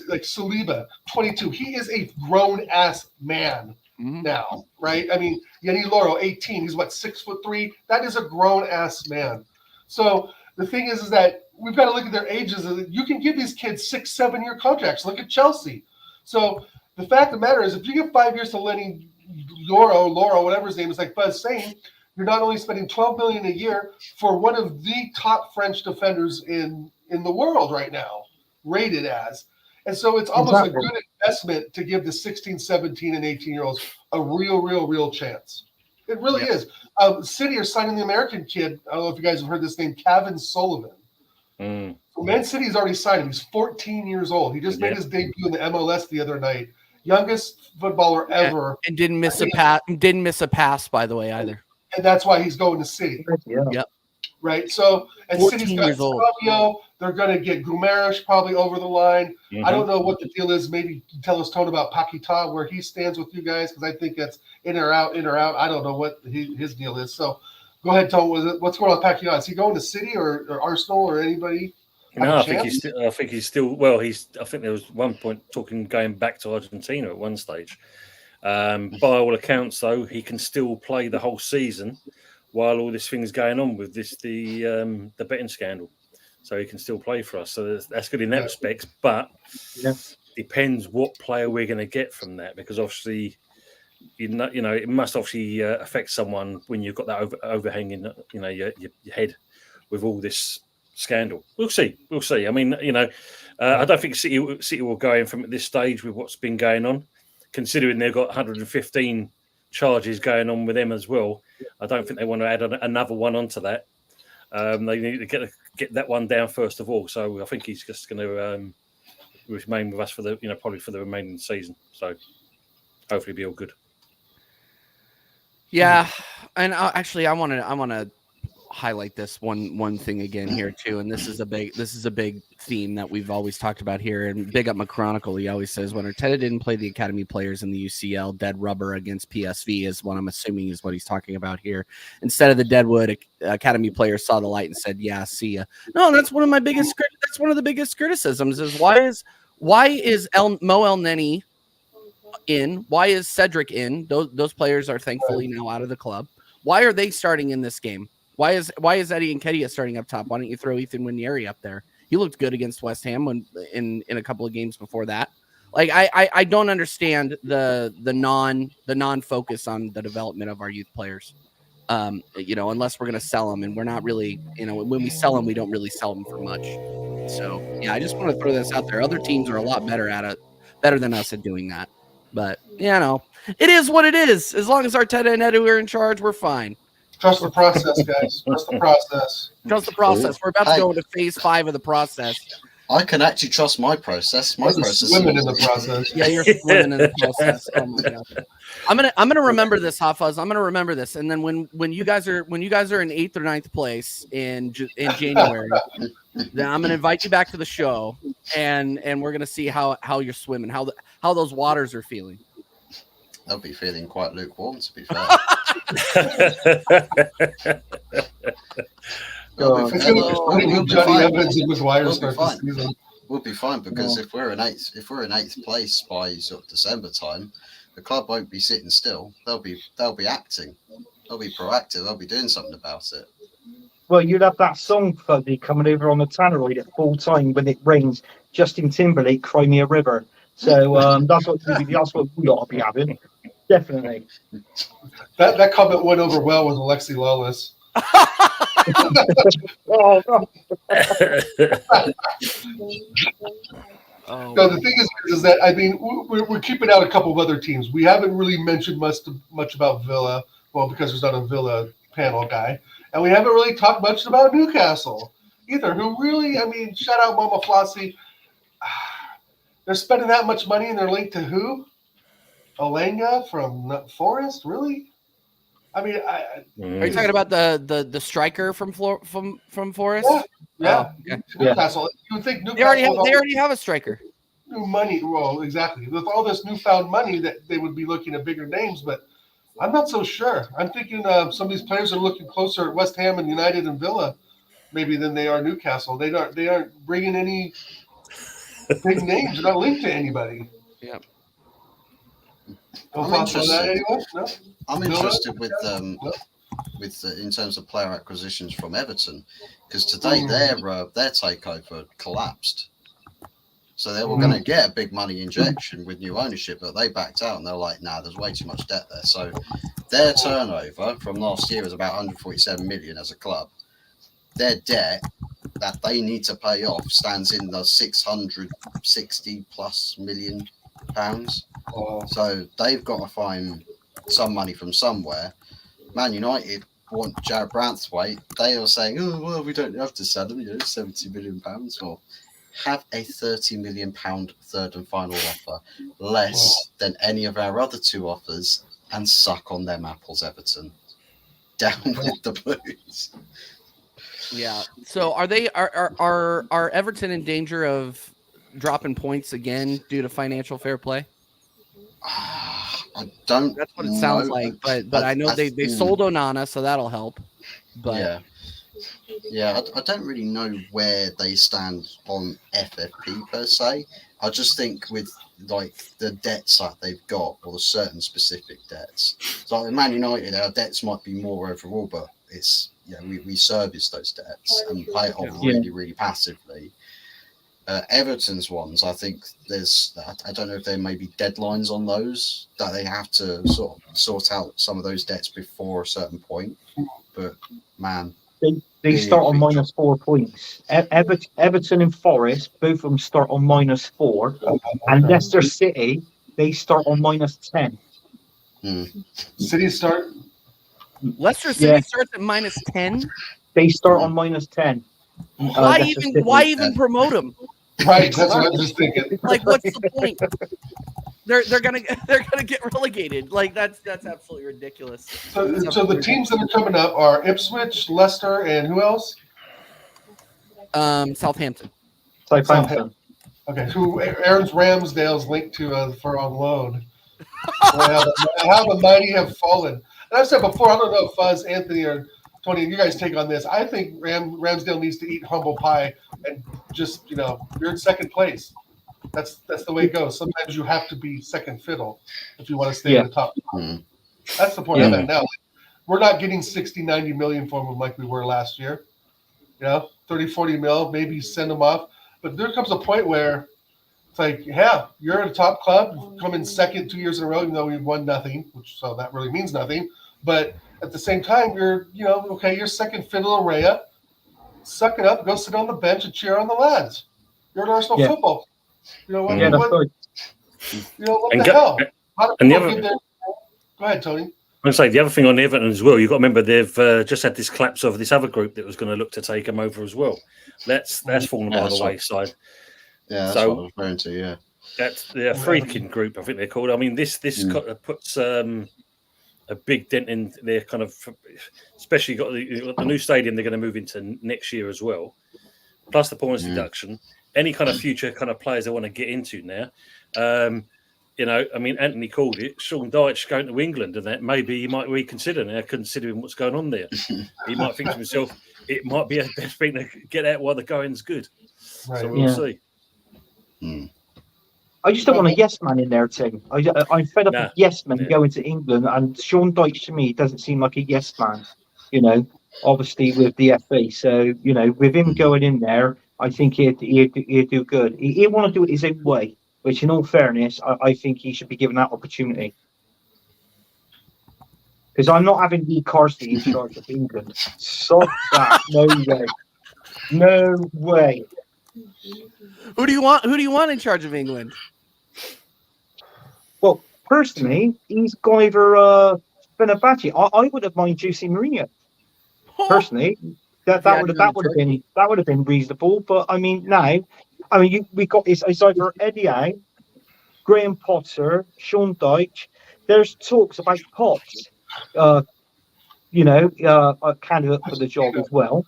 like Saliba, 22. He is a grown ass man now, right? I mean, Yanni Loro, 18. He's 6'3". That is a grown ass man. So the thing is that we've got to look at their ages. You can give these kids 6-7 year contracts. Look at Chelsea. So the fact of the matter is, if you give 5 years to Lenny Loro, whatever his name is, like Buzz saying, you're not only spending $12 million a year for one of the top French defenders in the world right now. Rated as. And so it's almost a good investment to give the 16, 17, and 18-year-olds a real chance. It really is. City are signing the American kid. I don't know if you guys have heard this name, Kevin Sullivan. So Man City's already signed him. He's 14 years old. He just made his debut in the MLS the other night. Youngest footballer ever. And didn't miss a pass. Didn't miss a pass, by the way, either. And that's why he's going to City. Yep. Right. So, and City's got Fabio. They're going to get Gumarish probably over the line. I don't know what the deal is. Maybe tell us, Tone, about Paquetá, where he stands with you guys, because I think that's in or out. I don't know what his deal is. So go ahead, Tone. What's going on with Paquetá? Is he going to City or Arsenal or anybody? No, I think he's still. Well, I think there was one point talking going back to Argentina at one stage. By all accounts, though, he can still play the whole season while all this thing's going on with the betting scandal. So he can still play for us. So that's good in that respect. But depends what player we're going to get from that, because obviously, it must obviously affect someone when you've got that overhanging, your head with all this scandal. We'll see. I mean, I don't think City will go in from at this stage with what's been going on, considering they've got 115 charges going on with them as well. I don't think they want to add another one onto that. They need to get that one down first of all. So I think he's just going to remain with us for the probably for the remaining season. So hopefully it'll be all good. Yeah, and actually I want to highlight this one thing again here too, and this is a big theme that we've always talked about here. And big up McChronicle, he always says when Arteta didn't play the academy players in the UCL, dead rubber against PSV is what I'm assuming is what he's talking about here. Instead of the Deadwood academy players saw the light and said, "Yeah, see ya." No, that's one of the biggest criticisms is why is Mo El Neni in? Why is Cedric in? Those players are thankfully now out of the club. Why are they starting in this game? Why is Eddie Nketiah starting up top? Why don't you throw Ethan Nwaneri up there? He looked good against West Ham when in a couple of games before that. Like I don't understand the non focus on the development of our youth players. Unless we're gonna sell them, and we're not really, when we sell them, we don't really sell them for much. So yeah, I just want to throw this out there. Other teams are a lot better at it, better than us at doing that. But it is what it is. As long as Arteta and Edu are in charge, we're fine. Trust the process, guys. Trust the process. Trust the process. We're about to go into phase 5 of the process. I can actually trust my process. My process is swimming in the process. Yeah, you're swimming in the process. Oh my god. I'm gonna remember this, Hot Fuzz. I'm gonna remember this. And then when you guys are in 8th or 9th place in January, then I'm gonna invite you back to the show, and we're gonna see how you're swimming, how those waters are feeling. They'll be feeling quite lukewarm, to be fair. We'll be fine because if we're in 8th place by sort of December time, the club won't be sitting still. They'll be acting. They'll be proactive. They'll be doing something about it. Well, you'd have that song Fuzzy coming over on the Tanneroid at full time when it rains. Justin Timberlake, "Cry Me a River." So that's what we ought to be having. Definitely. That comment went over well with Alexi Lawless. Oh, no. No, the thing is that I mean we're keeping out a couple of other teams. We haven't really mentioned much about Villa, well, because there's not a Villa panel guy, and we haven't really talked much about Newcastle either. Who really, I mean, shout out Mama Flossie. They're spending that much money and they're linked to who? Olenga from Forest, really? I mean, are you talking about the striker from Forest? Yeah. Yeah. Newcastle. You would think Newcastle they already have a striker. New money. Well, exactly. With all this newfound money, that they would be looking at bigger names, but I'm not so sure. I'm thinking some of these players are looking closer at West Ham and United and Villa, maybe than they are Newcastle. They aren't bringing any big names. They're not linked to anybody. Yeah. I'm interested. No? I'm interested with in terms of player acquisitions from Everton, because today their takeover collapsed. So they were going to get a big money injection with new ownership, but they backed out and they're like, "Nah, there's way too much debt there." So their turnover from last year was about 147 million as a club. Their debt that they need to pay off stands in the 660 plus million pounds. So they've got to find some money from somewhere. Man United want Jared Branthwaite. They are saying, "Oh well, we don't have to sell him. 70 million pounds." Well, have a 30 million pound third and final offer, less than any of our other two offers, and suck on them apples, Everton. Down with the Blues. Yeah. So are Everton in danger of dropping points again due to financial fair play? I don't. That's what it sounds like, but I know they sold Onana, so that'll help. But yeah, I don't really know where they stand on FFP per se. I just think with like the debts that they've got, or the certain specific debts. So like Man United, our debts might be more overall, but it's we service those debts and pay it off really, really passively. Everton's ones, I think I don't know if there may be deadlines on those that they have to sort out some of those debts before a certain point. But man, they start on -4 points. Everton and Forest, both of them start on -4, and Leicester City, they start on -10. City start. Leicester City starts at -10. They start on -10. Why even promote them? Right, that's what I'm just thinking. Like, what's the point? they're gonna get relegated. Like that's absolutely ridiculous. So the teams that are coming up are Ipswich, Leicester, and who else? Southampton. Southampton. Okay, who Aaron's Ramsdale's linked to for on loan. How the mighty have fallen. And I've said before, I don't know if Fuzz, Anthony, or Tony, and you guys take on this. I think Ramsdale needs to eat humble pie and just, you're in second place. That's the way it goes. Sometimes you have to be second fiddle if you want to stay in the top. That's the point I'm at now. We're not getting 60, 90 million for him like we were last year. 30, 40 mil, maybe send him off. But there comes a point where it's like, yeah, you're at a top club, come in second 2 years in a row, even though we've won nothing, so that really means nothing. But at the same time, you're second fiddle Raya. Suck it up, go sit on the bench and cheer on the lads. You're at Arsenal football. What the hell? How do people get there? Go ahead, Tony. I'm going to say the other thing on Everton as well, you've got to remember they've just had this collapse of this other group that was going to look to take them over as well. That's fallen by the wayside. Yeah, that's what I was referring to, yeah. That's the freaking group, I think they're called. I mean, this puts a big dent in their kind of, especially got the new stadium they're going to move into next year as well, plus the points deduction. Any kind of future kind of players they want to get into now. I mean, Anthony called it. Sean Dyche going to England, and that maybe he might reconsider now, considering what's going on there. He might think to himself, it might be a best thing to get out while the going's good. Right. So we'll see. I just don't want a yes man in there, Tim. I'm fed up of yes men going to England, and Sean Dyche to me doesn't seem like a yes man. Obviously with the FA. So with him going in there, I think he'd do good. He'd want to do it his own way. Which, in all fairness, I think he should be given that opportunity. Because I'm not having Lee Carsley in charge of England. Stop that. No way. No way. Who do you want in charge of England? Well, personally, he's Guyver Fenerbahce. I would have minded Jose Mourinho. Personally, that would have been reasonable. But I mean, now. We got it's either Eddie Howe, Graham Potter, Sean Dyche. There's talks about Potts, a candidate for the job as well.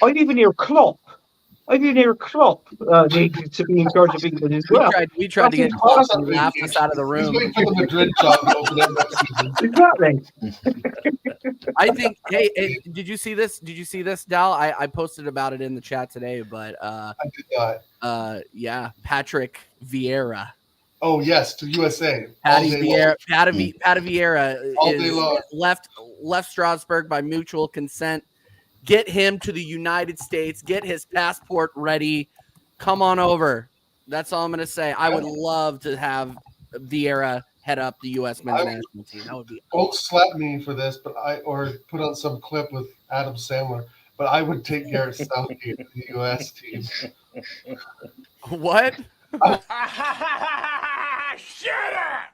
I'd even hear Klopp. to be in charge of England as well. We tried to get Klopp and laugh us out of the room. He's waiting for the Madrid job to open up next season. Exactly. I think. Hey, did you see this? Dal? I posted about it in the chat today, but I did not. Yeah, Patrick Vieira. Oh yes, to USA. Patty Vieira is left Strasbourg by mutual consent. Get him to the United States. Get his passport ready. Come on over. That's all I'm going to say. I would love to have Vieira head up the U.S. men's national team. That would be. Don't slap me for this, or put on some clip with Adam Sandler. But I would take Gareth Southgate to the U.S. team. What? Shut up!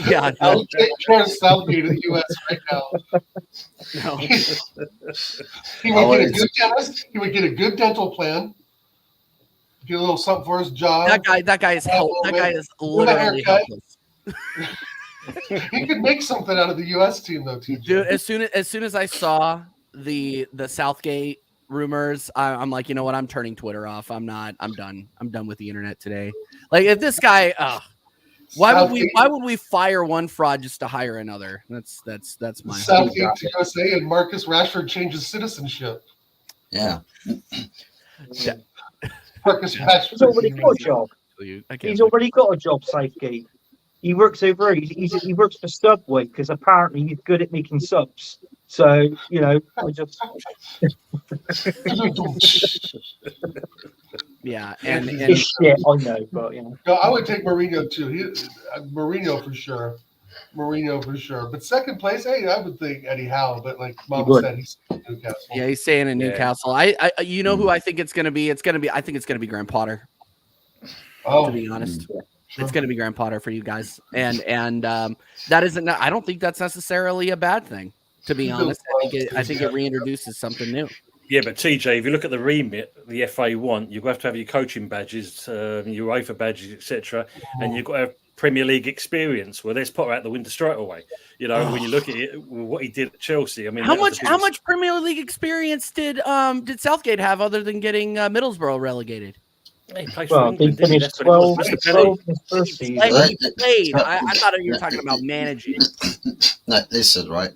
Yeah, I would take Gareth Southgate to the U.S. right now. No. He would get a good dentist. He would get a good dental plan. Get a little something for his job. That guy is helpless. That guy is literally helpless. He could make something out of the U.S. team, though, TJ. Dude, as soon as I saw the Southgate rumors, I'm like, you know what? I'm turning Twitter off. I'm done. I'm done with the internet today. Like, if this guy, why would we fire one fraud just to hire another? That's my Southgate to USA and Marcus Rashford changes citizenship. Yeah. Marcus Rashford. He's already got a job. He's already got a job, Southgate. He works over. He works for Subway because apparently he's good at making subs. So I just. Yeah, and shit, I know, but No, I would take Mourinho too. Mourinho for sure. But second place, hey, I would think Eddie Howe. But like Mama said, he's in Newcastle. Yeah, he's staying in Newcastle. I who I think it's gonna be. I think it's gonna be Graham Potter. Oh, to be honest. Sure. It's going to be Graham Potter for you guys, and that isn't. I don't think that's necessarily a bad thing. To be honest, I think it reintroduces something new. Yeah, but TJ, if you look at the remit the FA want, you have to have your coaching badges, your UEFA badges, etc., and you've got to have Premier League experience. Well, there's Potter out the window straight away. You know, when you look at it, what he did at Chelsea. I mean, how much Premier League experience did Southgate have other than getting Middlesbrough relegated? He plays Well, for England, they finished 12 in his first season. Played. I thought you were talking about managing. No, listen, right?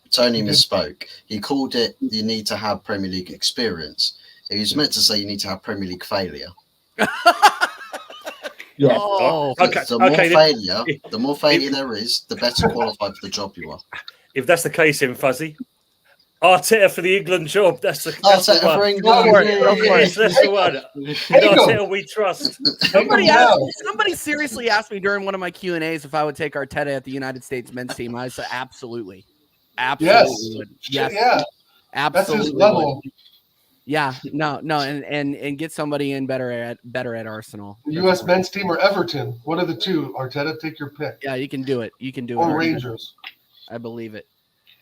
Tony misspoke. He called it you need to have Premier League experience. He was meant to say you need to have Premier League failure. Yeah. Oh, Okay. The more failure there is, the better qualified for the job you are. If that's the case, then Fuzzy, Arteta for the England job. That's the one. For England. Go for it. Go for it. Yes, that's the one. Arteta we trust. Somebody seriously asked me during one of my Q&As if I would take Arteta at the United States men's team. I said absolutely. Absolutely. Yes. Yeah. Absolutely. That's his level. Yeah, no, and get somebody in better at Arsenal. The U.S. men's team or Everton, one of the two. Arteta, take your pick. Yeah, you can do it. You can do it. Or Rangers. I believe it.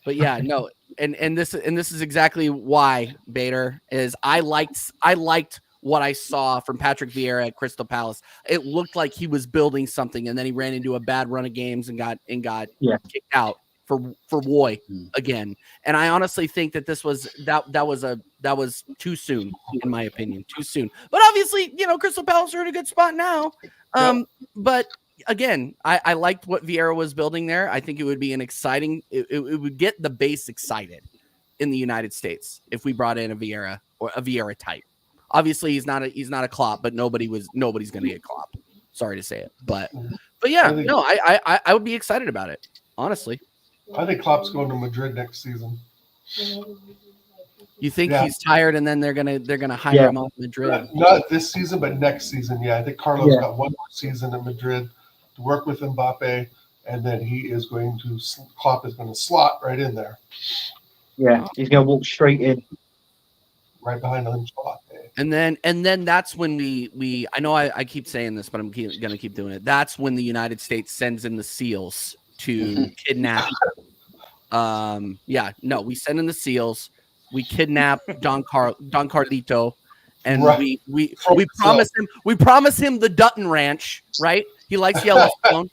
But yeah, no, and this is exactly why, Bader, is I liked what I saw from Patrick Vieira at Crystal Palace. It looked like he was building something, and then he ran into a bad run of games and got kicked out for Rowe again. And I honestly think that this was that was too soon, in my opinion, too soon. But obviously, Crystal Palace are in a good spot now. But again, I liked what Vieira was building there. I think it would be an exciting. It would get the base excited in the United States if we brought in a Vieira or a Vieira type. Obviously, he's not a Klopp, but nobody's going to get Klopp. Sorry to say it, but yeah, no, I would be excited about it, honestly. I think Klopp's going to Madrid next season. You think he's tired, and then they're gonna hire him off Madrid? Not this season, but next season. Yeah, I think Carlos got one more season in Madrid to work with Mbappe, and then Klopp is going to slot right in there. Yeah, he's going to walk straight in, right behind Mbappe. And then that's when we I know I keep saying this, but I'm gonna keep doing it. That's when the United States sends in the SEALs to kidnap. We send in the SEALs. We kidnap Don Carlito, and we promise him the Dutton Ranch. Right? He likes Yellowstone.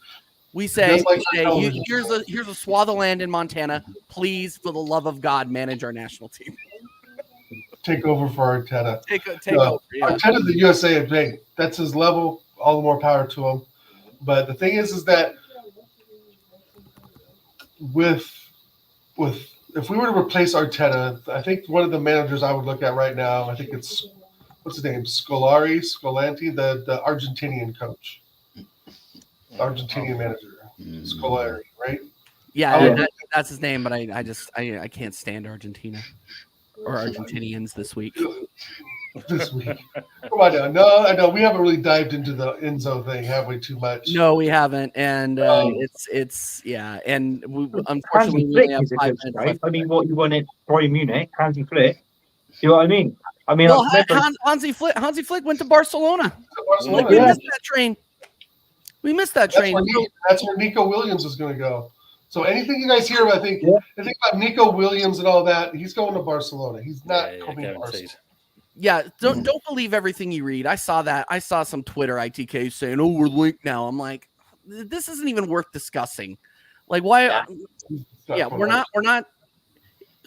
We say, here's a swath of land in Montana. Please, for the love of God, manage our national team. Take over for Arteta. Take over. Yeah. Arteta's the USA of big. That's his level. All the more power to him. But the thing is that with if we were to replace Arteta, I think one of the managers I would look at right now, I think it's what's his name, Scolari, the Argentinian coach, Argentinian manager, Scolari, right? Yeah, that's his name. But I can't stand Argentina or Argentinians this week. Come on now. No, I know we haven't really dived into the Enzo thing, have we? Too much? No, we haven't, and it's and we unfortunately we only have 5 minutes left. I mean, what you wanted, Bayern Munich, Hansi Flick. You know what I mean? Hansi Flick went to Barcelona. We missed that train. That's where Nico Williams is going to go. So anything you guys hear about, I think about Nico Williams and all that, he's going to Barcelona. He's not coming to Barcelona. Yeah, don't believe everything you read. I saw that. I saw some Twitter ITK saying, "Oh, we're linked now." I'm like, this isn't even worth discussing. Like, why? Yeah, we're not.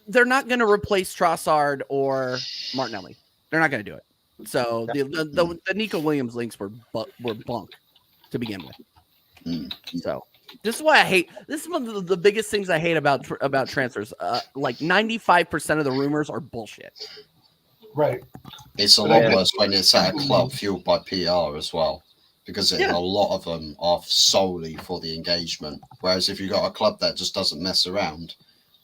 They're not going to replace Trossard or Martinelli. They're not going to do it. So the Nico Williams links were bunk to begin with. So this is why I hate. This is one of the biggest things I hate about transfers. Like 95% of the rumors are bullshit. Right. It's a lot worse when it's at a club fueled by PR as well, because a lot of them are solely for the engagement. Whereas if you've got a club that just doesn't mess around,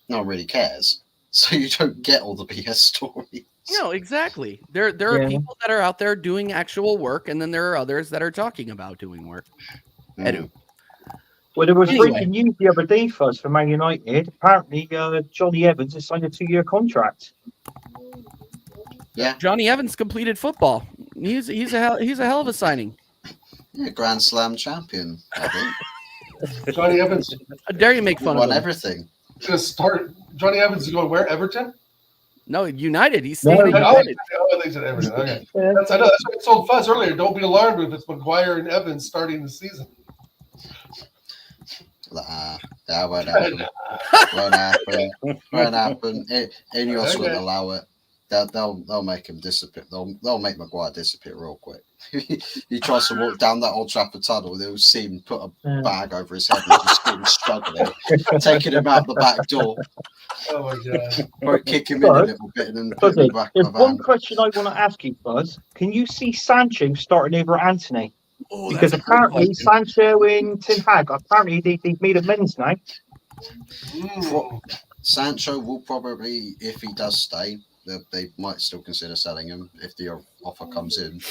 no one really cares. So you don't get all the BS stories. No, exactly. There are people that are out there doing actual work, and then there are others that are talking about doing work. Well, there was breaking news the other day for us for Man United. Apparently, Johnny Evans has signed a 2-year contract. Yeah, Johnny Evans completed football. He's a hell of a signing. Yeah, Grand Slam champion. I think. Johnny Evans. How dare you make fun of him? Everything. Going to start. Johnny Evans is going where? Everton? No, United. He's staying at United. They said Everton. Okay. I know. That's what I told Fuzz earlier. Don't be alarmed if it's Maguire and Evans starting the season. That won't happen. Won't happen. Ineos won't allow it. They'll make him disappear. They'll make Maguire disappear real quick. He tries to walk down that Old Trafford tunnel. They'll see him put a bag over his head and just see him struggling, taking him out the back door. Oh my god! Or kick him in a little bit and then put him back. There's one question I want to ask you, Buzz. Can you see Sancho starting over Anthony? Oh, Because apparently Sancho and Ten Hag, apparently they've made amends now. Sancho will probably, if he does stay, they might still consider selling him if the offer comes in.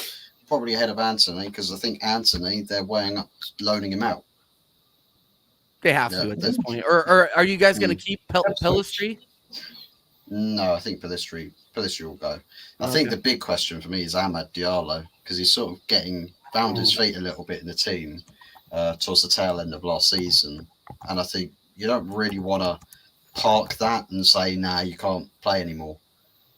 Probably ahead of Anthony, because I think Anthony, they're weighing up loaning him out. They have to at this point. Or are you guys going to keep Pellistri? No, I think Pellistri will go. I think the big question for me is Amad Diallo, because he's sort of found his feet a little bit in the team towards the tail end of last season. And I think you don't really want to park that and say, nah, you can't play anymore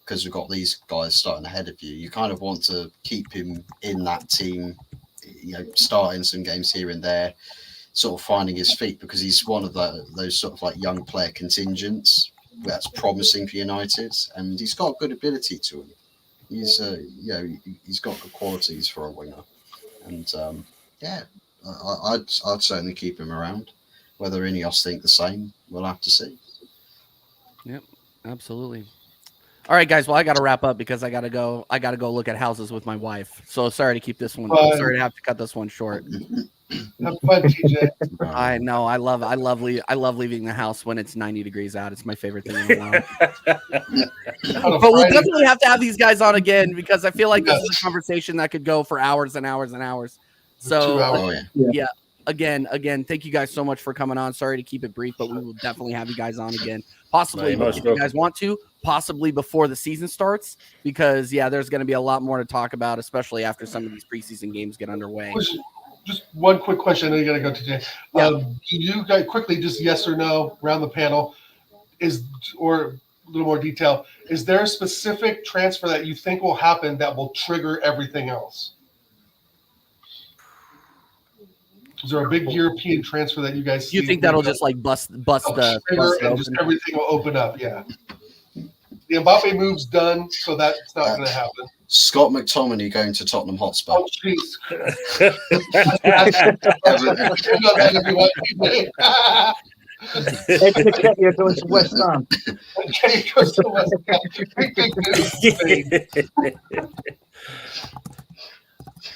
because we've got these guys starting ahead of you. You kind of want to keep him in that team, starting some games here and there, sort of finding his feet, because he's one of those sort of like young player contingents that's promising for United, and he's got good ability to him. He's he's got good qualities for a winger, and I'd certainly keep him around. Whether Ineos think the same, we'll have to see. Yep, absolutely. All right, guys. Well, I got to wrap up because I got to go look at houses with my wife. So sorry to keep this one. Sorry to have to cut this one short. Have fun, TJ. I know. I love leaving the house when it's 90 degrees out. It's my favorite thing in the world. But we'll definitely have to have these guys on again because I feel like this is a conversation that could go for hours and hours and hours. So 2 hours. yeah. Again, thank you guys so much for coming on. Sorry to keep it brief, but we will definitely have you guys on again. Possibly if you guys want to, possibly before the season starts, because there's going to be a lot more to talk about, especially after some of these preseason games get underway. Just one quick question. I know you got to go, TJ. Can you guys quickly, just yes or no, around the panel, or a little more detail, is there a specific transfer that you think will happen that will trigger everything else? Is there a big European transfer that you guys see? You think that'll just like bust and just everything will open up? Yeah. The Mbappe move's done, so that's not going to happen. Scott McTominay going to Tottenham Hotspur. Oh, jeez. You're going to West Ham.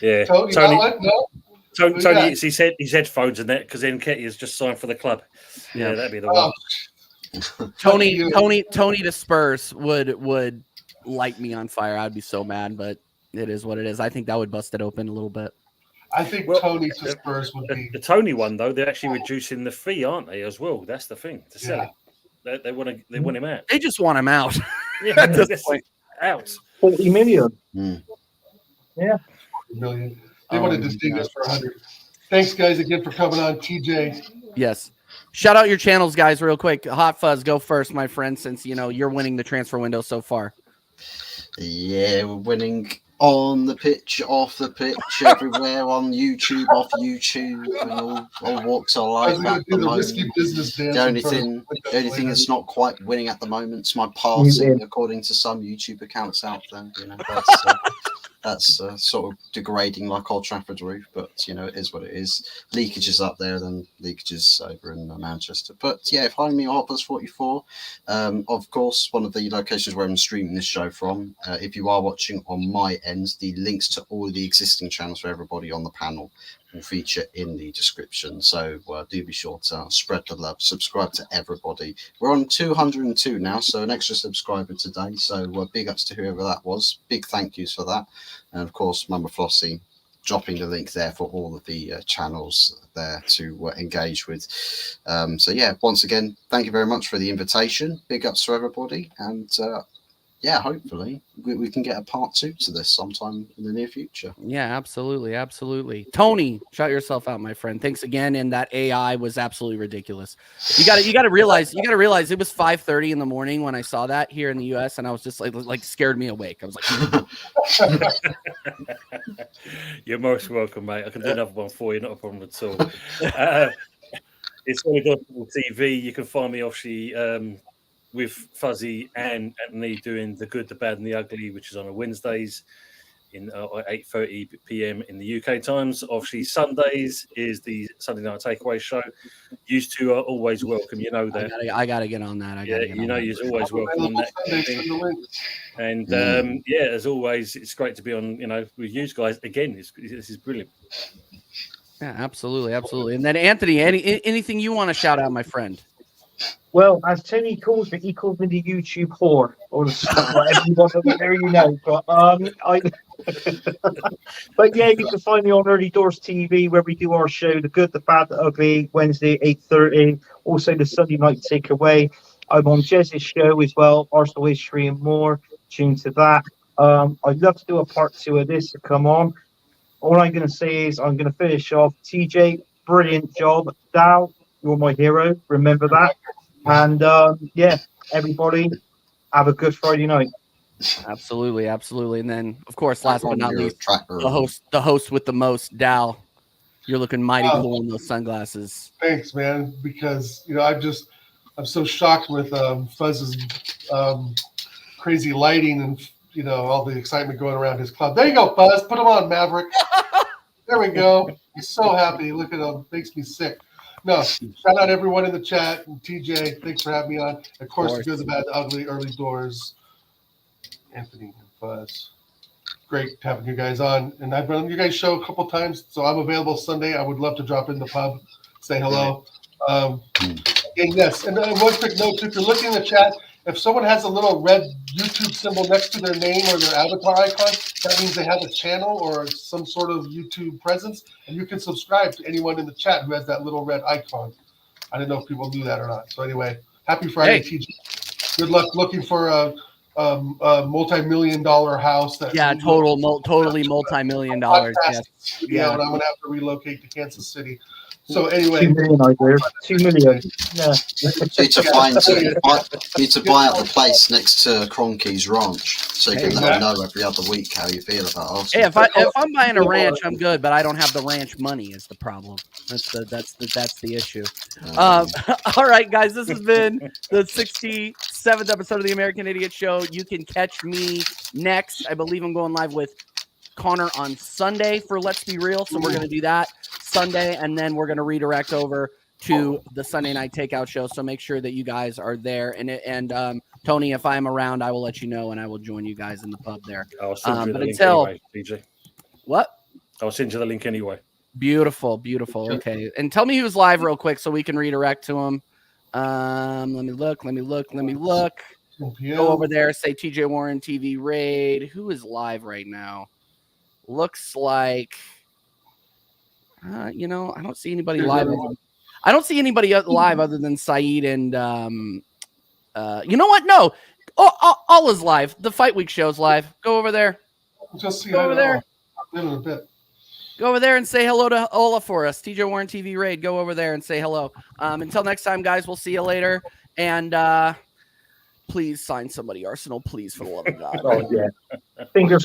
Yeah. Tony, he said his headphones and that because Nketiah has just signed for the club. Yeah, that'd be the one. Tony to Spurs would light me on fire. I'd be so mad, but it is what it is. I think that would bust it open a little bit. I think Tony to Spurs would be the Tony one though. They're actually reducing the fee, aren't they? As well, that's the thing to sell it. They want him out. They just want him out. Yeah, at this point, out 40 million. Yeah, 40 million. They wanted to sting us for 100. Thanks, guys, again for coming on, TJ. Yes. Shout out your channels, guys, real quick. Hot Fuzz, go first, my friend, since you're winning the transfer window so far. Yeah, we're winning on the pitch, off the pitch, everywhere, on YouTube, off YouTube, and all walks of life at the moment. The only thing that's not quite winning at the moment is my passing, according to some YouTube accounts out there. That's sort of degrading like Old Trafford roof, but it is what it is. Leakages up there, then leakages over in Manchester. But find me on Hotbuzz44. Of course, one of the locations where I'm streaming this show from. If you are watching on my end, the links to all the existing channels for everybody on the panel will feature in the description. So do be sure to spread the love, subscribe to everybody. We're on 202 now, so an extra subscriber today. So big ups to whoever that was. Big thank yous for that. And of course, Mama Flossie dropping the link there for all of the channels there to engage with. Once again, thank you very much for the invitation. Big ups to everybody. And yeah, hopefully we can get a part 2 to this sometime in the near future. Yeah, absolutely. Tony, shout yourself out, my friend. Thanks again. And that AI was absolutely ridiculous. You got to realize it was 5:30 in the morning when I saw that here in the US, and I was just like scared me awake. I was like, You're most welcome, mate. I can do another one for you, not a problem at all. It's Solid Gospel TV. You can find me obviously with Fuzzy and Anthony doing The Good, the Bad, and the Ugly, which is on a Wednesdays in 8:30 p.m. in the UK times. Obviously, Sundays is the Sunday Night Takeaway show. Used to are always welcome. You know that. I gotta get on that. You're always welcome on that. And as always, it's great to be on. With you guys again. This is brilliant. Yeah, absolutely. And then Anthony, anything you want to shout out, my friend? Well, as Tony calls me, he calls me the YouTube whore, or whatever you want to there, But yeah, you can find me on Early Doors TV, where we do our show, The Good, the Bad, the Ugly, Wednesday 8:30. Also the Sunday Night Takeaway. I'm on Jez's show as well, Arsenal History and More. Tune to that. I'd love to do a part 2 of this to come on. All I'm going to say is I'm going to finish off. TJ, brilliant job. Dal, you're my hero. Remember that. And everybody, have a good Friday night. Absolutely. And then, of course, last but not least, the host with the most, Dal. You're looking mighty cool in those sunglasses. Thanks, man. Because I'm so shocked with Fuzz's crazy lighting and all the excitement going around his club. There you go, Fuzz. Put him on, Maverick. There we go. He's so happy. Look at him. Makes me sick. No, shout out everyone in the chat. And TJ, thanks for having me on. Of course, The Good, the Bad, the Ugly, Early Doors, Anthony and Fuzz. Great having you guys on. And I've been on your guys' show a couple times, so I'm available Sunday. I would love to drop in the pub, say hello. And yes, and one quick note, if you're looking in the chat, if someone has a little red YouTube symbol next to their name or their avatar icon, that means they have a channel or some sort of YouTube presence, and you can subscribe to anyone in the chat who has that little red icon. I didn't know if people knew that or not. So anyway, happy Friday, TJ. Good luck looking for a multi-million-dollar house. Totally multi-million-dollar. Yes. Yeah, and I'm gonna have to relocate to Kansas City. So anyway, 2 million out there. 2 million. Yeah. Need to buy out the place next to Cronky's ranch, so you can let them know every other week how you feel about us. Hey, if I'm buying a ranch, I'm good, but I don't have the ranch money. Is the problem? That's the issue. All right, guys, this has been the 67th episode of the American Idiot Show. You can catch me next. I believe I'm going live with Connor on Sunday for Let's Be Real. So we're going to do that Sunday, and then we're going to redirect over to the Sunday Night Takeout show. So make sure that you guys are there. And Tony, if I'm around, I will let you know, and I will join you guys in the pub there. I'll send you the link anyway, DJ. What? I'll send you the link anyway. Beautiful. Okay. And tell me who's live real quick so we can redirect to him. Let me look. Go over there, say TJ Warren TV Raid. Who is live right now? Looks like, I don't see anybody live. I don't see anybody live other than Saeed and, you know what? No. All is live. The Fight Week show's live. Go over there. Go over there. Go over there and say hello to Ola for us. TJ Warren TV Raid. Go over there and say hello. Until next time, guys, we'll see you later. And please sign somebody, Arsenal, please, for the love of God. Oh, yeah. Fingers